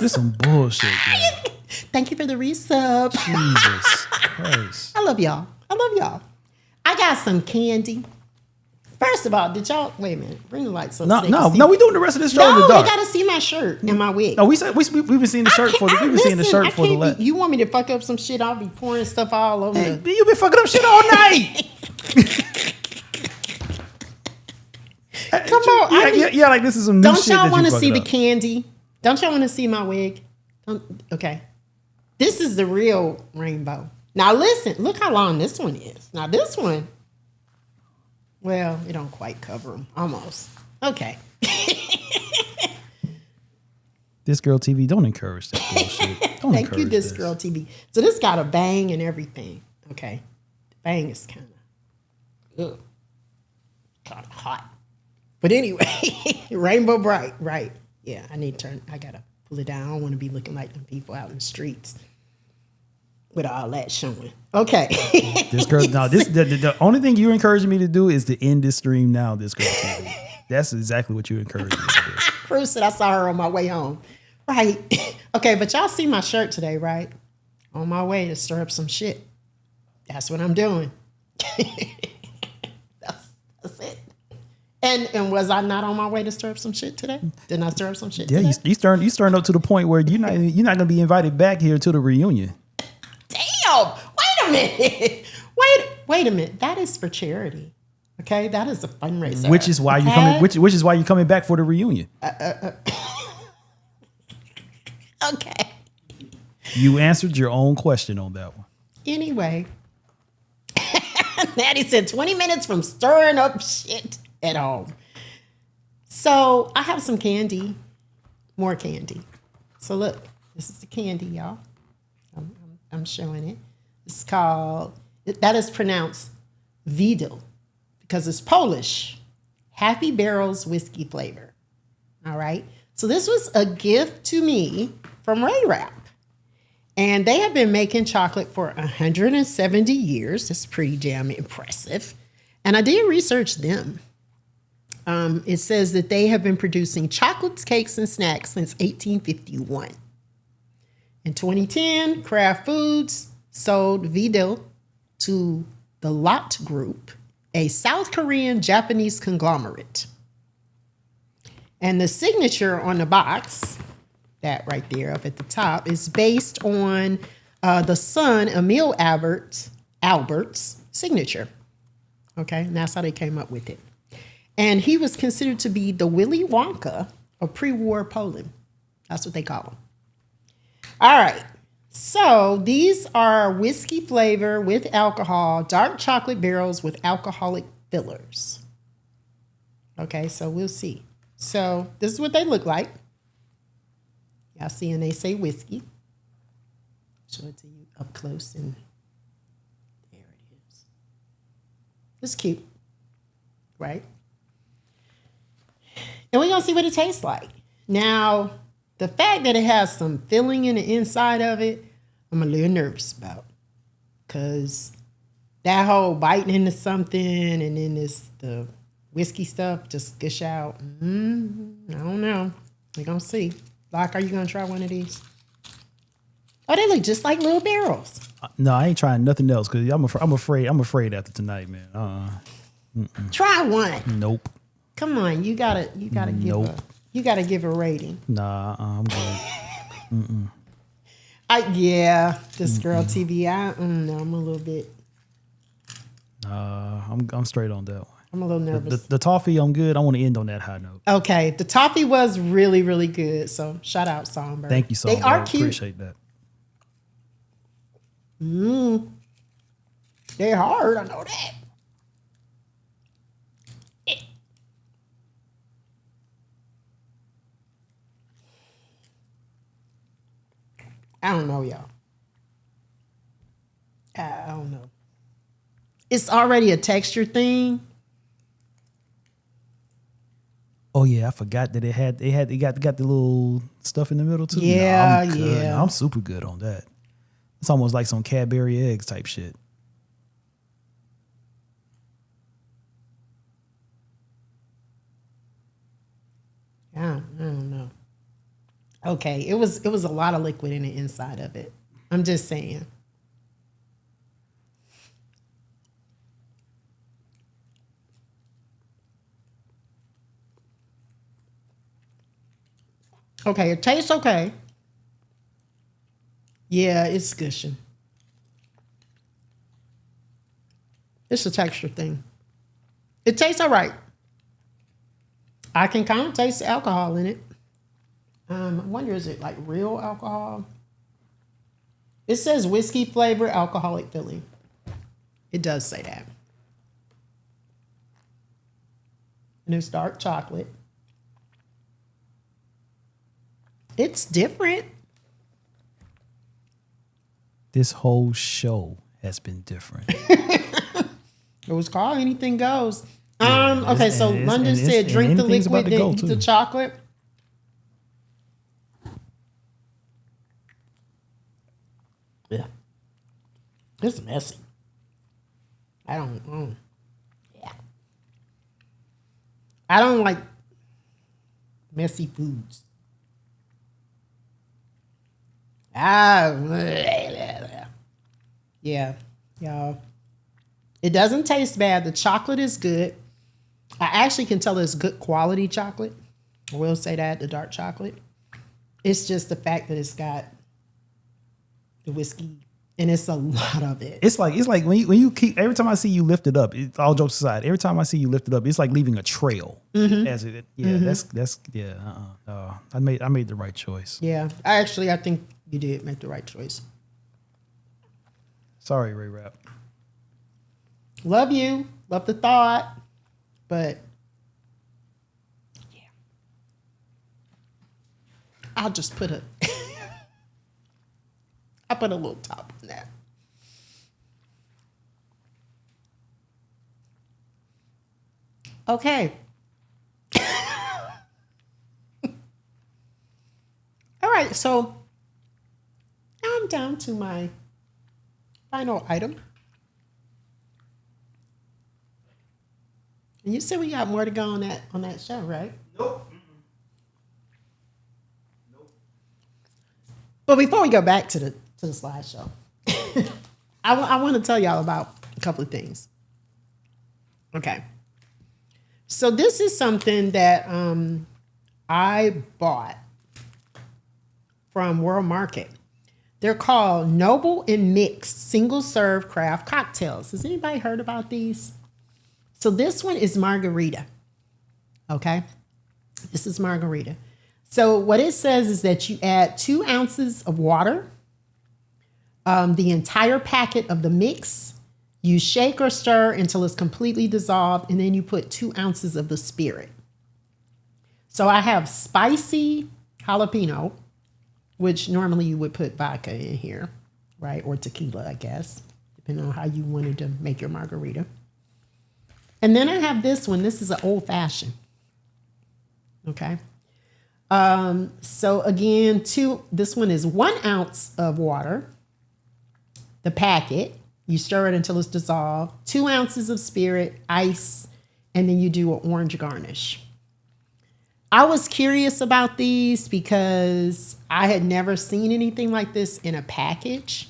This some bullshit, man. Thank you for the resub. Jesus Christ. I love y'all. I got some candy. First of all, did y'all wait a minute? Bring the lights up. No, we doing the rest of this show in the dark. You gotta see my shirt and my wig. No, we've been seeing the shirt for the last. You want me to fuck up some shit? I'll be pouring stuff all over. Hey, you've been fucking up shit all night. Come on, yeah, like this is some new shit. Don't y'all want to see the candy? Don't y'all want to see my wig? Okay, this is the real rainbow. Now listen, look how long this one is. Now this one, well, it don't quite cover them. Almost. Okay. This Girl TV, don't encourage that bullshit. Don't Thank you, This Girl TV. So this got a bang and everything. Okay, the bang is kind of hot. But anyway, rainbow bright, right? Yeah, I gotta pull it down. I don't want to be looking like them people out in the streets with all that showing. Okay. This girl, no, the only thing you're encouraging me to do is to end this stream now, This Girl TV. That's exactly what you encourage me to do. Cruz said I saw her on my way home. Right. Okay, but y'all see my shirt today, right? On my way to stir up some shit. That's what I'm doing. That's it. And was I not on my way to stir up some shit today? Didn't I stir up some shit today? Yeah, you stirring up to the point where you're not gonna be invited back here to the reunion. Damn! Wait a minute. Wait a minute. That is for charity. Okay, that is a fundraiser. Which is why Which is why you're coming back for the reunion. Okay. You answered your own question on that one. Anyway, Maddie said 20 minutes from stirring up shit at home. So I have some candy, more candy. So look, this is the candy, y'all. I'm showing it. It's called, that is pronounced Vidal because it's Polish. Happy Barrels whiskey flavor. All right. So this was a gift to me from Ray Rap. And they have been making chocolate for 170 years. That's pretty damn impressive. And I did research them. It says that they have been producing chocolates, cakes, and snacks since 1851. In 2010, Kraft Foods sold Vidal to the Lot Group, a South Korean Japanese conglomerate. And the signature on the box, that right there up at the top, is based on the son, Emil Albert's signature. Okay, and that's how they came up with it. And he was considered to be the Willy Wonka of pre-war Poland. That's what they call him. All right, so these are whiskey flavor with alcohol, dark chocolate barrels with alcoholic fillers. Okay, so we'll see. So this is what they look like. Y'all see, and they say whiskey. Show it to you up close, and there it is. It's cute, right? And we're gonna see what it tastes like. Now, the fact that it has some filling in the inside of it, I'm a little nervous about, because that whole biting into something and then the whiskey stuff just gush out. I don't know. We're gonna see. Like, are you gonna try one of these? Oh, they look just like little barrels. No, I ain't trying nothing else because I'm afraid after tonight, man. Try one. Nope. Come on, you gotta Nope. give a rating. Nah, I'm good. This girl TV. No, I'm a little bit. I'm straight on that one. I'm a little nervous. The toffee, I'm good. I want to end on that high note. Okay, the toffee was really, really good. So shout out Songbird. Thank you, Songbird. They are cute. Appreciate that. They're hard. I know that. I don't know, y'all. I don't know. It's already a texture thing. Oh yeah, I forgot that it got the little stuff in the middle too. Yeah, I'm good. yeah. I'm super good on that. It's almost like some Cadbury eggs type shit. I don't know. Okay, it was a lot of liquid in the inside of it. I'm just saying. Okay, it tastes okay. Yeah, it's gushing. It's a texture thing. It tastes all right. I can kind of taste the alcohol in it. I wonder, is it like real alcohol? It says whiskey flavor, alcoholic filling. It does say that. And it's dark chocolate. It's different. This whole show has been different. It was called Anything Goes. Okay, so London said and drink the anything's about liquid, to go, then eat too. the chocolate. Yeah. It's messy. Yeah. I don't like messy foods. Yeah, y'all. It doesn't taste bad. The chocolate is good. I actually can tell it's good quality chocolate. I will say that, the dark chocolate. It's just the fact that it's got the whiskey, and it's a lot of it. It's like when you keep, every time I see you lift it up, all jokes aside, every time I see you lift it up, it's like leaving a trail. As it, that's I made the right choice. Yeah, I think you did make the right choice. Sorry, Ray Rap. Love you, love the thought, but yeah, I'll just put I put a little top on that. Okay. All right, so now I'm down to my final item. And you said we got more to go on that show, right? Nope. But before we go back to the slideshow, I want to tell y'all about a couple of things. Okay. So this is something that I bought from World Market. They're called Noble and Mixed Single Serve Craft Cocktails. Has anybody heard about these? So this one is margarita. Okay. This is margarita. So what it says is that you add 2 ounces of water, the entire packet of the mix. You shake or stir until it's completely dissolved, and then you put 2 ounces of the spirit. So I have spicy jalapeno, which normally you would put vodka in here, right? Or tequila, I guess, depending on how you wanted to make your margarita. And then I have this one. This is an old fashioned. Okay. So again, this one is 1 ounce of water, the packet, You stir it until it's dissolved. 2 ounces of spirit, ice, and then you do an orange garnish. I was curious about these because I had never seen anything like this in a package.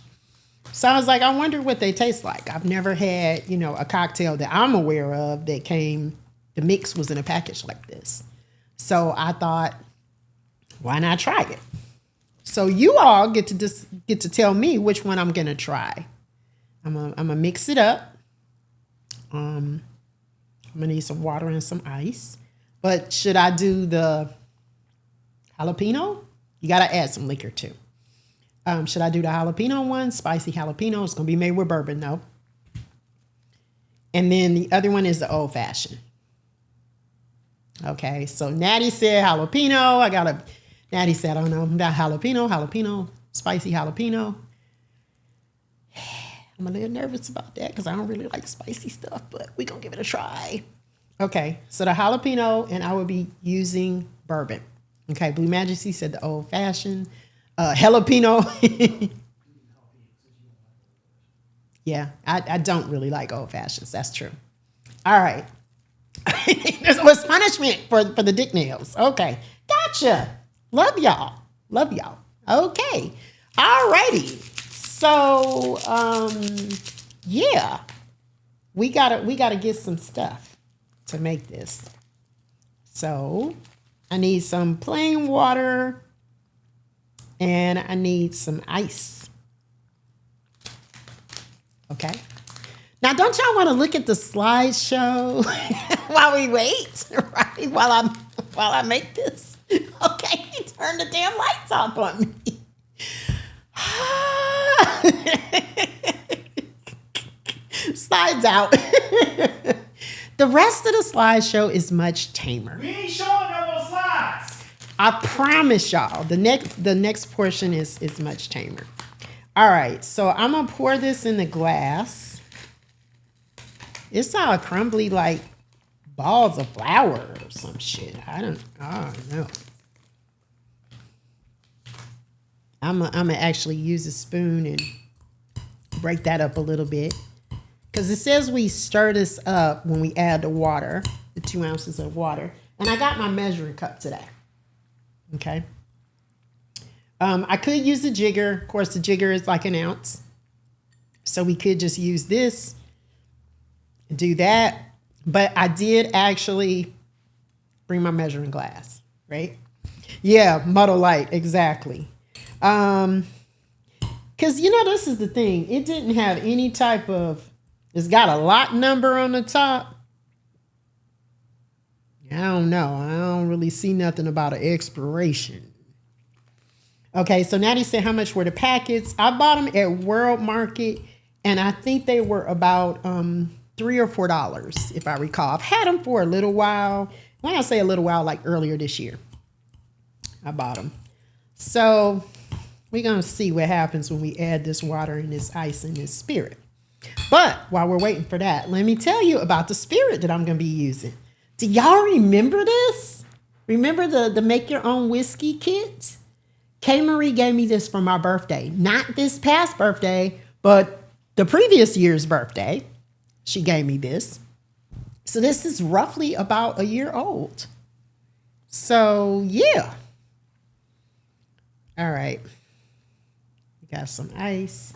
So I was like, I wonder what they taste like. I've never had, a cocktail that I'm aware of that the mix was in a package like this. So I thought, why not try it? So you all get to tell me which one I'm gonna try. I'm gonna mix it up. I'm gonna need some water and some ice. But should I do the jalapeno? You gotta add some liquor too. Should I do the jalapeno one? Spicy jalapeno. It's gonna be made with bourbon though. And then the other one is the old fashioned. Okay, so Natty said jalapeno. Natty said, I don't know about jalapeno, spicy jalapeno. I'm a little nervous about that because I don't really like spicy stuff, but we're going to give it a try. Okay, so the jalapeno, and I will be using bourbon. Okay, Blue Majesty said the old fashioned. Jalapeno. Yeah, I don't really like old fashions. That's true. All right. This was punishment for the dick nails. Okay, gotcha. Love y'all. Okay. All righty. So, yeah, we gotta get some stuff to make this. So I need some plain water and I need some ice. Okay. Now, don't y'all want to look at the slideshow while we wait, right? While I make this. Okay, turn the damn lights off on me. Slides out. The rest of the slideshow is much tamer. We ain't showing no more slides. I promise y'all, the next portion is much tamer. All right, so I'm gonna pour this in the glass. It's all crumbly like balls of flour or some shit. I don't know. I'm gonna actually use a spoon and break that up a little bit. Because it says we stir this up when we add the water, the 2 ounces of water. And I got my measuring cup today. Okay. I could use the jigger. Of course, the jigger is like an ounce. So we could just use this, do that. But I did actually bring my measuring glass, right? Yeah, Muddle Light, exactly. Because, this is the thing. It didn't have any type of, it's got a lot number on the top. I don't know. I don't really see nothing about an expiration. Okay, so Natty said how much were the packets? I bought them at World Market, and I think they were about $3 or $4, if I recall. I've had them for a little while. When I say a little while, like earlier this year, I bought them. So we're going to see what happens when we add this water and this ice and this spirit. But while we're waiting for that, let me tell you about the spirit that I'm going to be using. Do y'all remember this? Remember the make your own whiskey kit? K. Marie gave me this for my birthday. Not this past birthday, but the previous year's birthday. She gave me this. So this is roughly about a year old. So yeah. All right. We got some ice.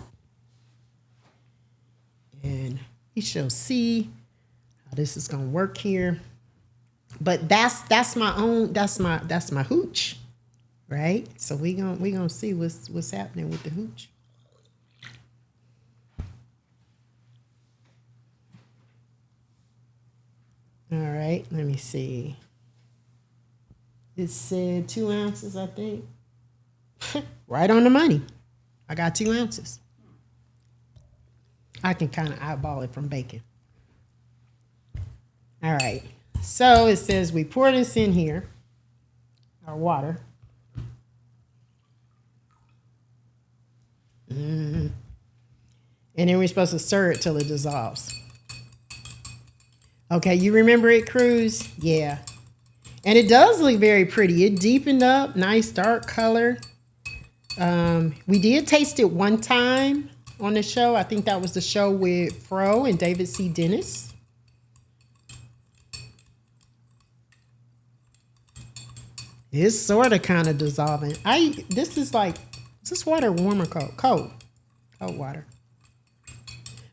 And we shall see how this is gonna work here. But that's my hooch, right? So we gonna see what's happening with the hooch. All right, let me see. It said 2 ounces, I think. Right on the money. I got 2 ounces. I can kind of eyeball it from bacon. All right. So it says we pour this in here, our water. And then we're supposed to stir it till it dissolves. Okay, you remember it, Cruz? Yeah. And it does look very pretty. It deepened up, nice dark color. We did taste it one time on the show. I think that was the show with Fro and David C. Dennis. It's sort of kind of dissolving. This is water warm or cold? Cold. Cold water.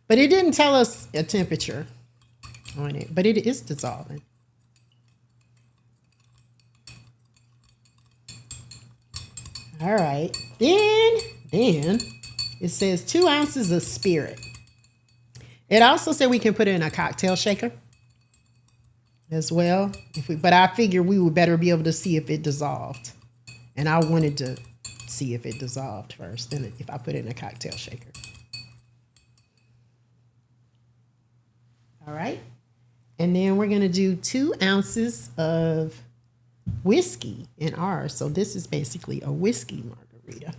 But it didn't tell us a temperature on it, but it is dissolving. All right. Then it says 2 ounces of spirit. It also said we can put it in a cocktail shaker as well. But I figured we would better be able to see if it dissolved. And I wanted to see if it dissolved first, then if I put it in a cocktail shaker. All right. And then we're going to do 2 ounces of whiskey in ours. So this is basically a whiskey margarita.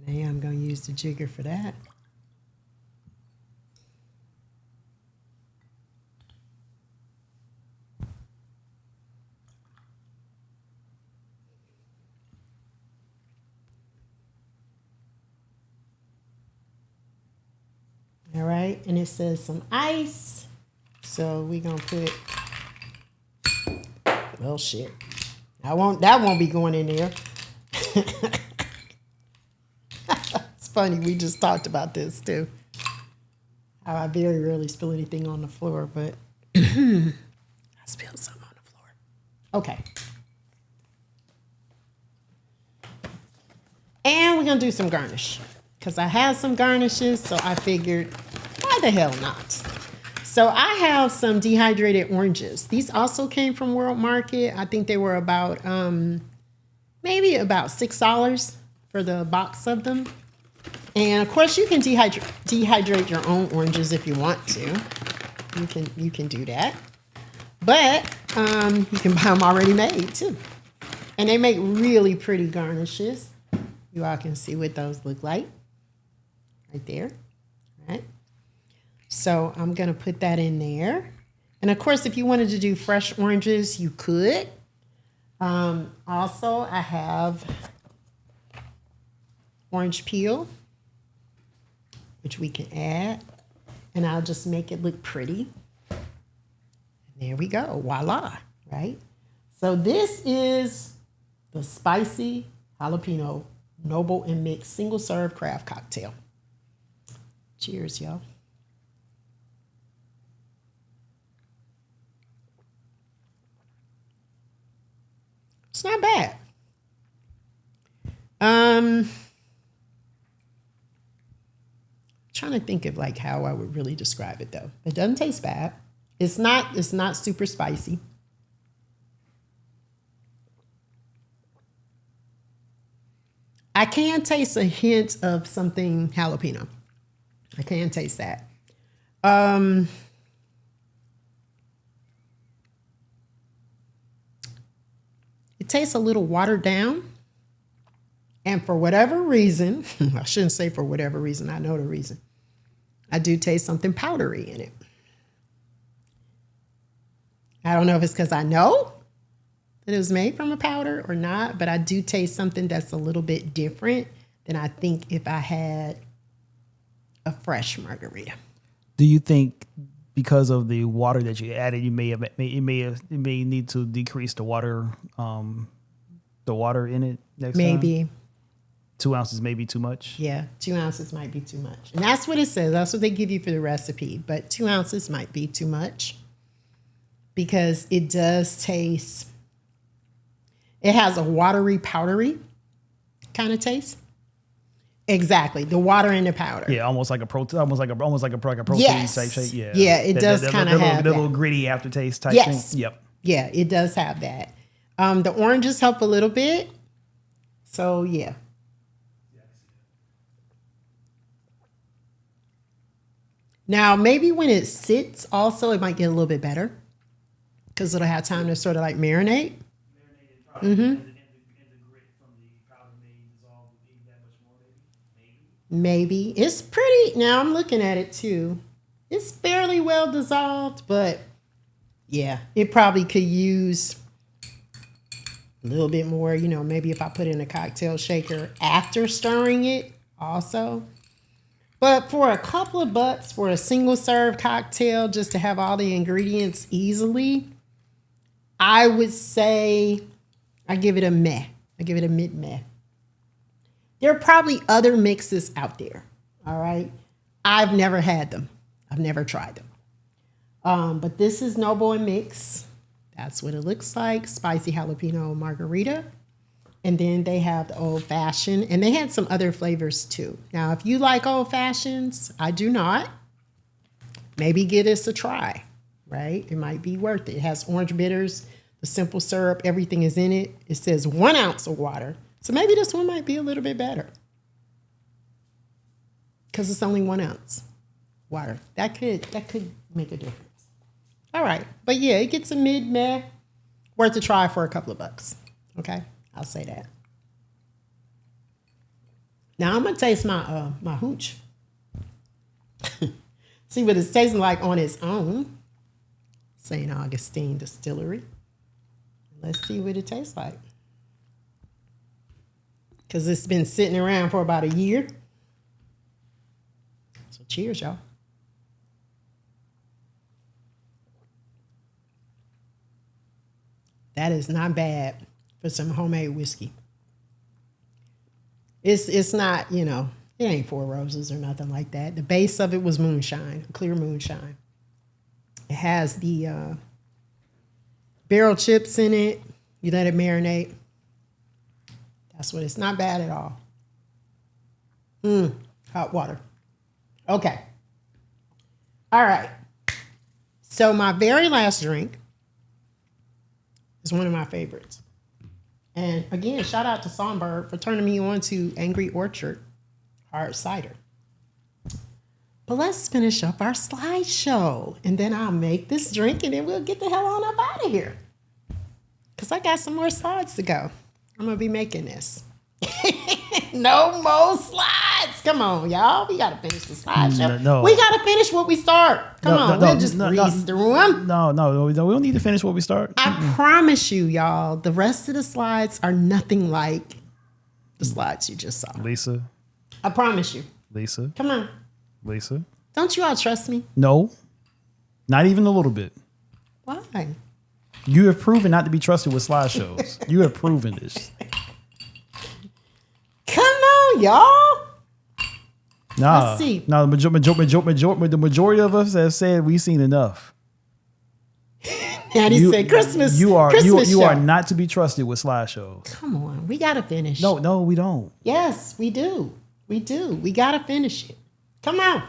And I'm going to use the jigger for that. All right, and it says some ice. So we're gonna put, well, shit. That won't be going in there. It's funny, we just talked about this too. How I very rarely spill anything on the floor, but I spilled something on the floor. Okay. And we're gonna do some garnish. Because I have some garnishes, so I figured, why the hell not? So I have some dehydrated oranges. These also came from World Market. I think they were about, maybe about $6 for the box of them. And of course, you can dehydrate your own oranges if you want to. You can do that. But you can buy them already made too. And they make really pretty garnishes. You all can see what those look like. Right there. All right. So I'm going to put that in there. And of course, if you wanted to do fresh oranges, you could. Also, I have orange peel, which we can add. And I'll just make it look pretty. And there we go. Voila. Right? So this is the spicy jalapeno Noble and Mix single serve craft cocktail. Cheers, y'all. It's not bad. Trying to think of like how I would really describe it though. It doesn't taste bad. It's not super spicy. I can taste a hint of something jalapeno. I can taste that. It tastes a little watered down. And for whatever reason, I shouldn't say for whatever reason, I know the reason. I do taste something powdery in it. I don't know if it's because I know that it was made from a powder or not, but I do taste something that's a little bit different than I think if I had a fresh margarita. Do you think because of the water that you added, you may need to decrease the water in it next time? Maybe. 2 ounces may be too much. Yeah, 2 ounces might be too much. And that's what it says. That's what they give you for the recipe. But 2 ounces might be too much because it does taste, it has a watery, powdery kind of taste. Exactly, the water in the powder. Yeah, almost like a protein, protein yes. type shape. Yeah, yeah, it does kind of have the that. little gritty aftertaste type Yes. thing. Yep. Yeah, it does have that. The oranges help a little bit. So yeah. Now maybe when it sits, also it might get a little bit better because it'll have time to sort of like marinate. Maybe. It's pretty, now I'm looking at it too. It's fairly well dissolved, but yeah, it probably could use A little bit more, maybe if I put in a cocktail shaker after stirring it also. But for a couple of bucks for a single serve cocktail, just to have all the ingredients easily, I would say I give it a meh. I give it a mid-meh. There are probably other mixes out there, all right? I've never had them. I've never tried them. But this is No Boy Mix. That's what it looks like. Spicy jalapeno margarita. And then they have the old fashioned. And they had some other flavors too. Now, if you like old fashions, I do not. Maybe give this a try, right? It might be worth it. It has orange bitters, the simple syrup, everything is in it. It says 1 ounce of water. So maybe this one might be a little bit better. Because it's only 1 ounce water. That could make a difference. All right. But yeah, it gets a mid-meh. Worth a try for a couple of bucks. Okay? I'll say that. Now I'm going to taste my my hooch. See what it's tasting like on its own. St. Augustine Distillery. Let's see what it tastes like. Because it's been sitting around for about a year. So cheers, y'all. That is not bad for some homemade whiskey. It's not, it ain't Four Roses or nothing like that. The base of it was moonshine, clear moonshine. It has the barrel chips in it. You let it marinate. That's what it's not bad at all. Hot water. Okay. All right. So my very last drink is one of my favorites. And again, shout out to Songbird for turning me on to Angry Orchard hard cider. But let's finish up our slideshow. And then I'll make this drink and then we'll get the hell on up out of here. Because I got some more slides to go. I'm going to be making this. No more slides. Come on, y'all. We got to finish the slideshow. No. We got to finish what we start. Come on. We'll just breeze through them. No, we don't need to finish what we start. I promise you, y'all, the rest of the slides are nothing like the slides you just saw. Lisa. I promise you. Lisa. Come on. Lisa. Don't you all trust me? No. Not even a little bit. Why? You have proven not to be trusted with slideshows. You have proven this. Come on, y'all. Nah. Let's see. No, the majority of us have said we've seen enough. And he said Christmas. You are show. not to be trusted with slideshows. Come on, we gotta finish. No, we don't. Yes, we do. We do. We gotta finish it. Come on.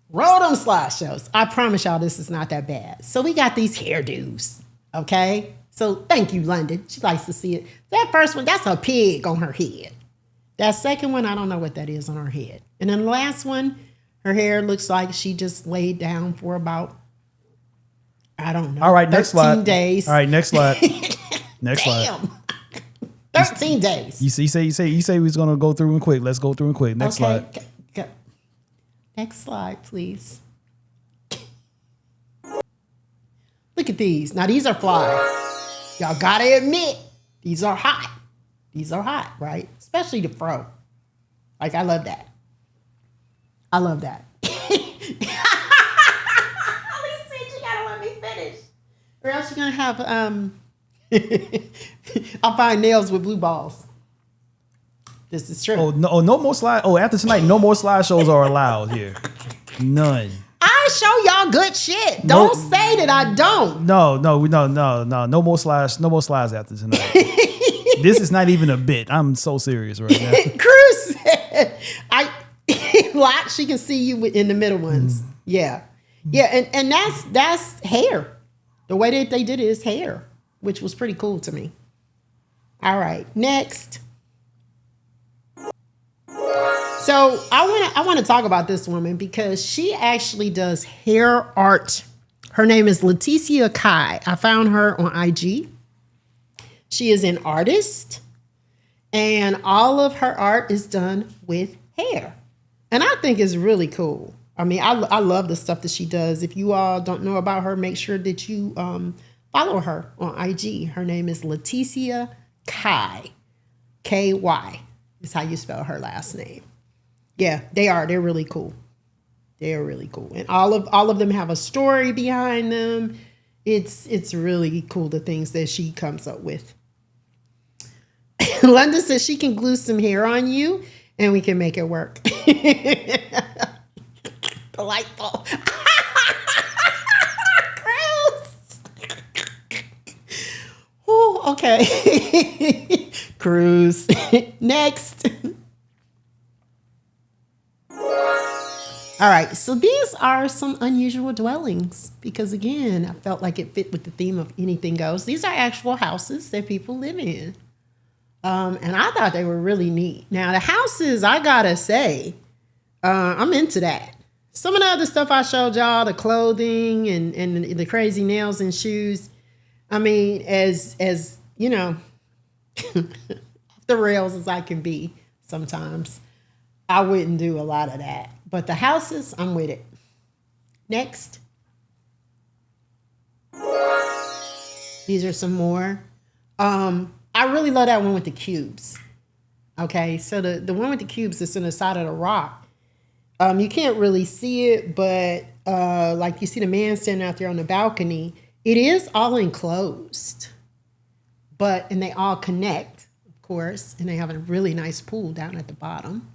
Roll them slideshows. I promise y'all this is not that bad. So we got these hairdos. Okay? So thank you, London. She likes to see it. That first one, that's a pig on her head. That second one, I don't know what that is on her head. And then the last one, her hair looks like she just laid down for about, I don't know. All right, next slide. Days. All right, next slide. Next slide. 13 days. You say we was gonna go through and quick. Let's go through and quick. Next slide. Go. Next slide, please. Look at these. Now these are fly. Y'all gotta admit, these are hot. These are hot, right? Especially the fro. Like, I love that. I love that. Lisa said you gotta let me finish. Or else you're gonna have I'll find nails with blue balls. This is true. No more slide. Oh, after tonight, no more slideshows are allowed here. None. I show y'all good shit. Don't say that I don't. No. No more slides. No more slides after tonight. This is not even a bit. I'm so serious right now. Cruz said, she can see you in the middle ones. Yeah. Yeah, and that's hair. The way that they did it is hair, which was pretty cool to me. All right, next. So I want to talk about this woman because she actually does hair art. Her name is Leticia Kai. I found her on IG. She is an artist, and all of her art is done with hair. And I think it's really cool. I mean, I love the stuff that she does. If you all don't know about her, make sure that you Follow her on IG. Her name is Leticia Kai. K-Y is how you spell her last name. Yeah, they are. They're really cool. They're really cool. And all of them have a story behind them. It's really cool, the things that she comes up with. Linda says she can glue some hair on you and we can make it work. Delightful. Gross. Oh, okay. Cruise. Next. All right, so these are some unusual dwellings because, again, I felt like it fit with the theme of anything goes. These are actual houses that people live in. And I thought they were really neat. Now, the houses, I gotta say, I'm into that. Some of the other stuff I showed y'all, the clothing and the crazy nails and shoes, I mean, as you know, off the rails as I can be sometimes, I wouldn't do a lot of that. But the houses, I'm with it. Next. These are some more. I really love that one with the cubes. Okay, so the one with the cubes that's in the side of the rock. You can't really see it, but like you see the man standing out there on the balcony. It is all enclosed, and they all connect, of course, and they have a really nice pool down at the bottom.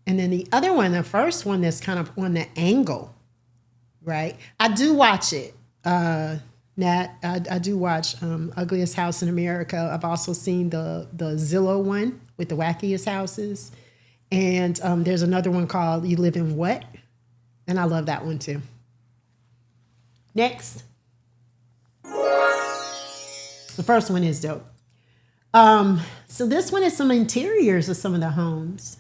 And then the other one, the first one that's kind of on the angle, right? I do watch it. Nat, I do watch Ugliest House in America. I've also seen the Zillow one with the wackiest houses. And there's another one called You Live in What? And I love that one too. Next. The first one is dope. So this one is some interiors of some of the homes.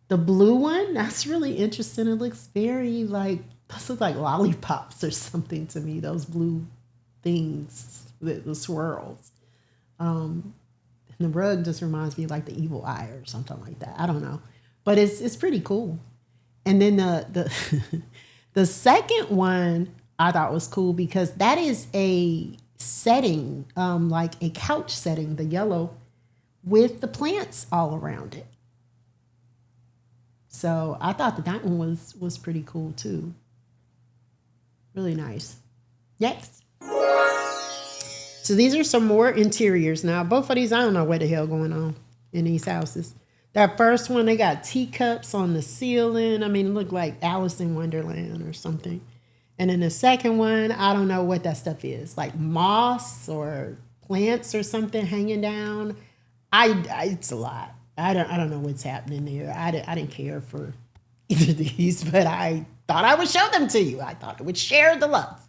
The blue one, that's really interesting. It looks very those look like lollipops or something to me, those blue things, the swirls. And the rug just reminds me of like the evil eye or something like that. I don't know. But it's pretty cool. And then the the second one I thought was cool because that is a setting, like a couch setting, the yellow, with the plants all around it. So I thought that one was pretty cool too. Really nice. Next. So these are some more interiors. Now, both of these, I don't know what the hell going on in these houses. That first one, they got teacups on the ceiling. I mean, it looked like Alice in Wonderland or something. And then the second one, I don't know what that stuff is. Like moss or plants or something hanging down. It's a lot. I don't know what's happening there. I didn't care for either of these, but I thought I would show them to you. I thought I would share the love.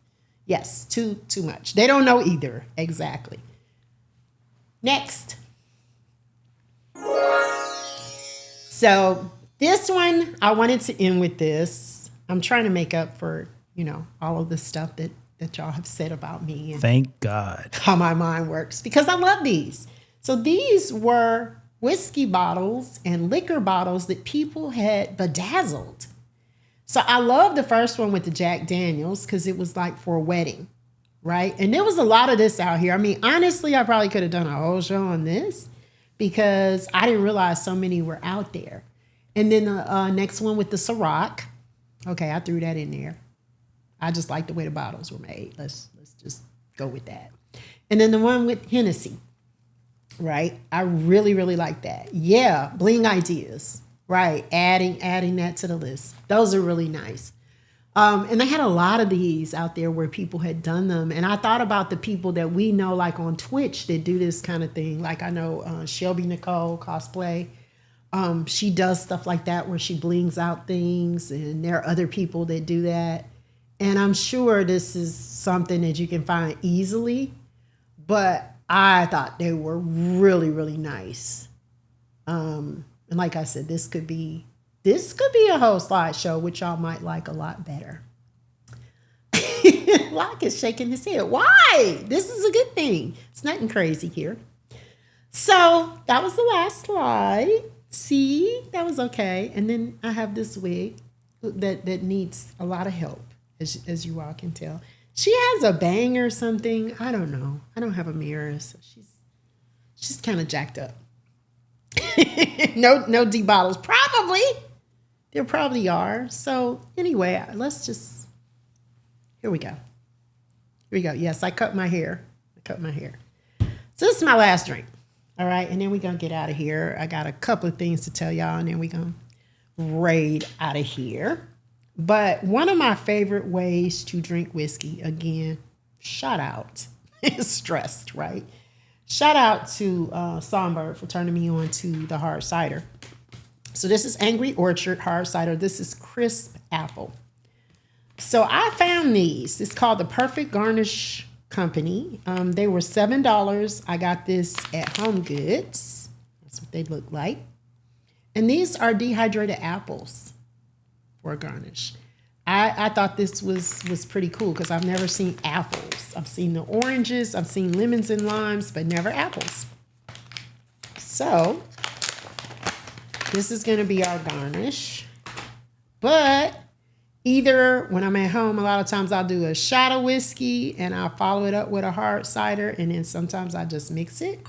Yes, too much. They don't know either. Exactly. Next. So this one, I wanted to end with this. I'm trying to make up for, all of the stuff that y'all have said about me. And thank God. How my mind works. Because I love these. So these were whiskey bottles and liquor bottles that people had bedazzled. So I love the first one with the Jack Daniels because it was like for a wedding, right? And there was a lot of this out here. I mean, honestly, I probably could have done a whole show on this because I didn't realize so many were out there. And then the next one with the Ciroc. Okay, I threw that in there. I just like the way the bottles were made. Let's just go with that. And then the one with Hennessy, right? I really, really like that. Yeah, bling ideas. Right, adding that to the list. Those are really nice. And they had a lot of these out there where people had done them. And I thought about the people that we know, like on Twitch, that do this kind of thing. Like I know Shelby Nicole Cosplay. She does stuff like that where she blings out things. And there are other people that do that. And I'm sure this is something that you can find easily. But I thought they were really, really nice. And like I said, this could be a whole slideshow, which y'all might like a lot better. Locke is shaking his head. Why? This is a good thing. It's nothing crazy here. So that was the last slide. See, that was okay. And then I have this wig that needs a lot of help, as you all can tell. She has a bang or something. I don't know. I don't have a mirror, so she's kind of jacked up. No D bottles. Probably. There probably are. So anyway, let's just, here we go. Here we go. Yes, I cut my hair. So this is my last drink. All right. And then we're going to get out of here. I got a couple of things to tell y'all, and then we're going to raid out of here. But one of my favorite ways to drink whiskey, again, shout out, stressed, right? Shout out to Songbird for turning me on to the hard cider. So this is Angry Orchard hard cider. This is crisp apple. So I found these. It's called the Perfect Garnish Company. They were $7. I got this at Home Goods. That's what they look like. And these are dehydrated apples for a garnish. I thought this was pretty cool because I've never seen apples. I've seen the oranges, I've seen lemons and limes, but never apples. So this is going to be our garnish. But either when I'm at home, a lot of times I'll do a shot of whiskey and I'll follow it up with a hard cider, and then sometimes I just mix it.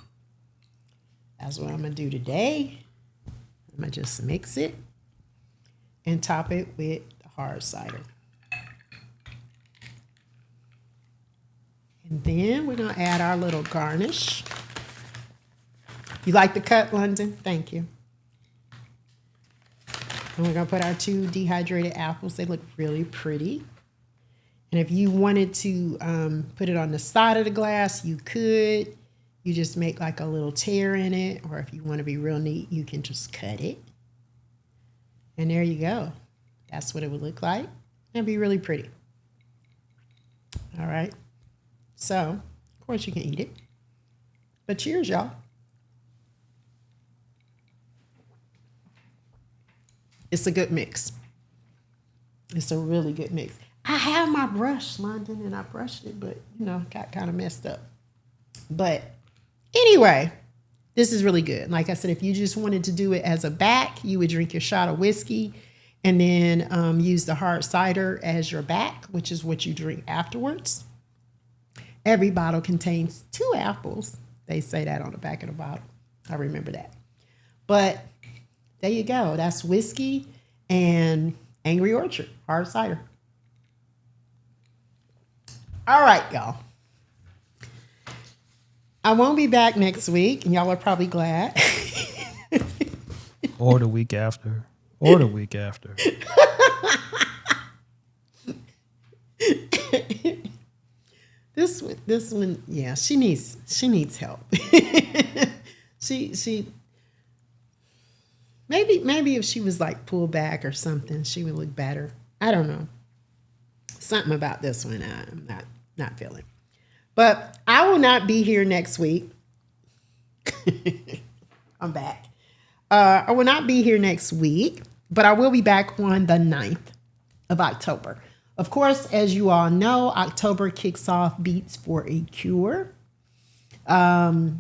That's what I'm going to do today. I'm going to just mix it and top it with the hard cider. And then we're going to add our little garnish. You like the cut, London? Thank you. And we're going to put our 2 dehydrated apples. They look really pretty. And if you wanted to put it on the side of the glass, you could. You just make like a little tear in it. Or if you want to be real neat, you can just cut it. And there you go. That's what it would look like. It'd be really pretty. All right. So, of course, you can eat it. But cheers, y'all. It's a good mix. It's a really good mix. I have my brush, London, and I brushed it, but, got kind of messed up. But anyway, this is really good. Like I said, if you just wanted to do it as a back, you would drink your shot of whiskey and then use the hard cider as your back, which is what you drink afterwards. Every bottle contains 2 apples. They say that on the back of the bottle. I remember that. But there you go. That's whiskey and Angry Orchard hard cider. All right, y'all. I won't be back next week, and y'all are probably glad. Or the week after. Or the week after. This one, yeah, she needs help. she maybe if she was like pulled back or something, she would look better. I don't know. Something about this one I'm not feeling. But I will not be here next week. I'm back. I will not be here next week, but I will be back on the 9th of October. Of course, as you all know, October kicks off Beats for a Cure. The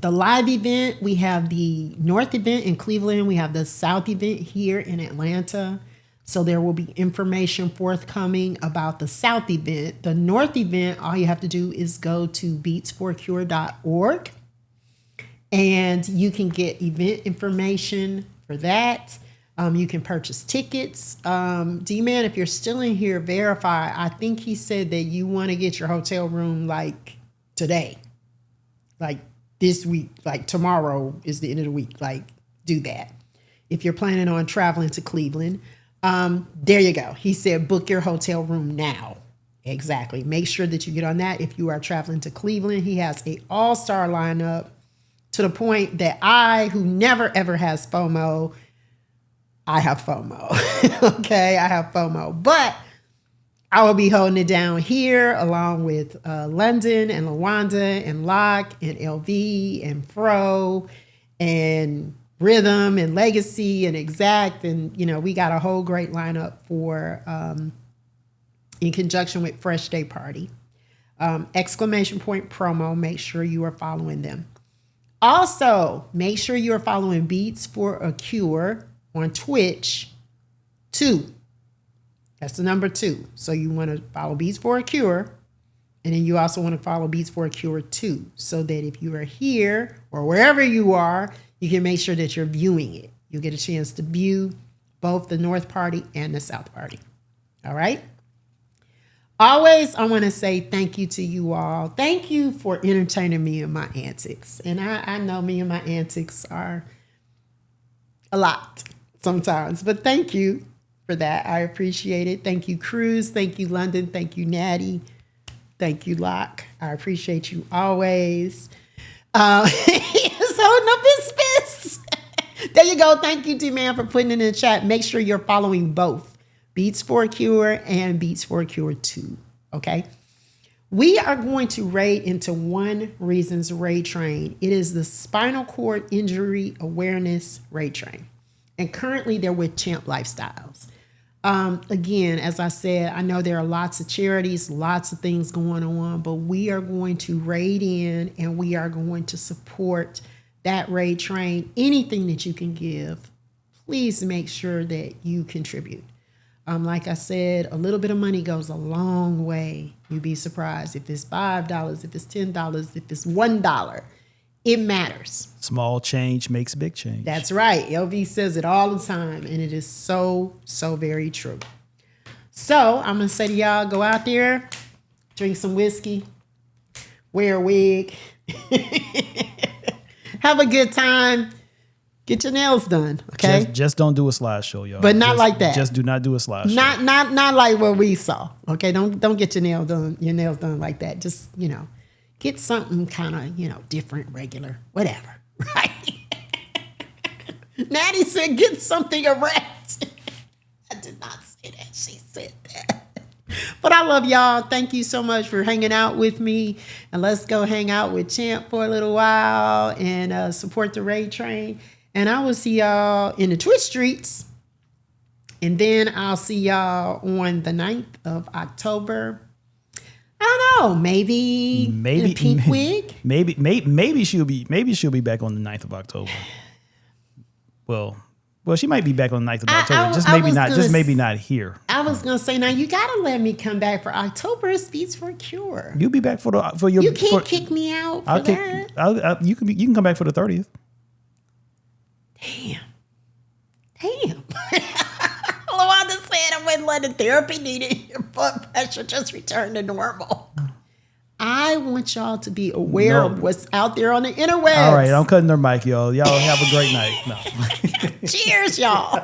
live event, we have the North event in Cleveland. We have the South event here in Atlanta. So there will be information forthcoming about the South event. The North event, all you have to do is go to beatsforcure.org and you can get event information for that. You can purchase tickets. D-Man, if you're still in here, verify. I think he said that you want to get your hotel room like today, like this week, like tomorrow is the end of the week. Like do that. If you're planning on traveling to Cleveland, there you go. He said, book your hotel room now. Exactly. Make sure that you get on that. If you are traveling to Cleveland, he has a all-star lineup to the point that I, who never ever has FOMO, I have FOMO. Okay. I have FOMO, but I will be holding it down here along with London and Lawanda and Locke and LV and Fro and Rhythm and Legacy and Exact. And, we got a whole great lineup for in conjunction with Fresh Day Party. Exclamation point promo. Make sure you are following them. Also, make sure you are following Beats for a Cure on Twitch too. That's the number 2. So you want to follow Beats for a Cure. And then you also want to follow Beats for a Cure 2. So that if you are here or wherever you are, you can make sure that you're viewing it. You'll get a chance to view both the North Party and the South Party. All right? Always, I want to say thank you to you all. Thank you for entertaining me in my antics. And I know me and my antics are a lot sometimes. But thank you for that. I appreciate it. Thank you, Cruz. Thank you, London. Thank you, Natty. Thank you, Locke. I appreciate you always. He's holding up his fist. There you go. Thank you, D-Man, for putting it in the chat. Make sure you're following both Beats for a Cure and Beats for a Cure 2. Okay? We are going to raid into One Reasons Raid Train. It is the Spinal Cord Injury Awareness Raid Train. And currently they're with Champ Lifestyles. Again, as I said, I know there are lots of charities, lots of things going on, but we are going to raid in and we are going to support that raid train. Anything that you can give, please make sure that you contribute. Like I said, a little bit of money goes a long way. You'd be surprised if it's $5, if it's $10, if it's $1. It matters. Small change makes big change. That's right. LV says it all the time, and it is so, so very true. So I'm going to say to y'all, go out there, drink some whiskey, wear a wig, have a good time, get your nails done, okay? Just don't do a slideshow, y'all. But not like that. Just do not do a slideshow. Not like what we saw, okay? Don't get your nails done like that. Just, get something kind of, different, regular, whatever, right? Natty said, get something erect. I did not say that. She said that. But I love y'all. Thank you so much for hanging out with me. And let's go hang out with Champ for a little while and support the raid train. And I will see y'all in the Twitch streets. And then I'll see y'all on the 9th of October. I don't know, maybe in a pink wig. Maybe she'll be back on the 9th of October. Well, she might be back on the 9th of October. Just maybe not here. I was gonna say, now you gotta let me come back for October. It's Beats for a Cure. You'll be back for your. You can't kick me out for that. You can come back for the 30th. Damn. Lawanda said I wouldn't let the therapy needed. Your blood pressure just return to normal. I want y'all to be aware of what's out there on the interwebs. All right, I'm cutting their mic, y'all. Y'all have a great night. No. Cheers, y'all.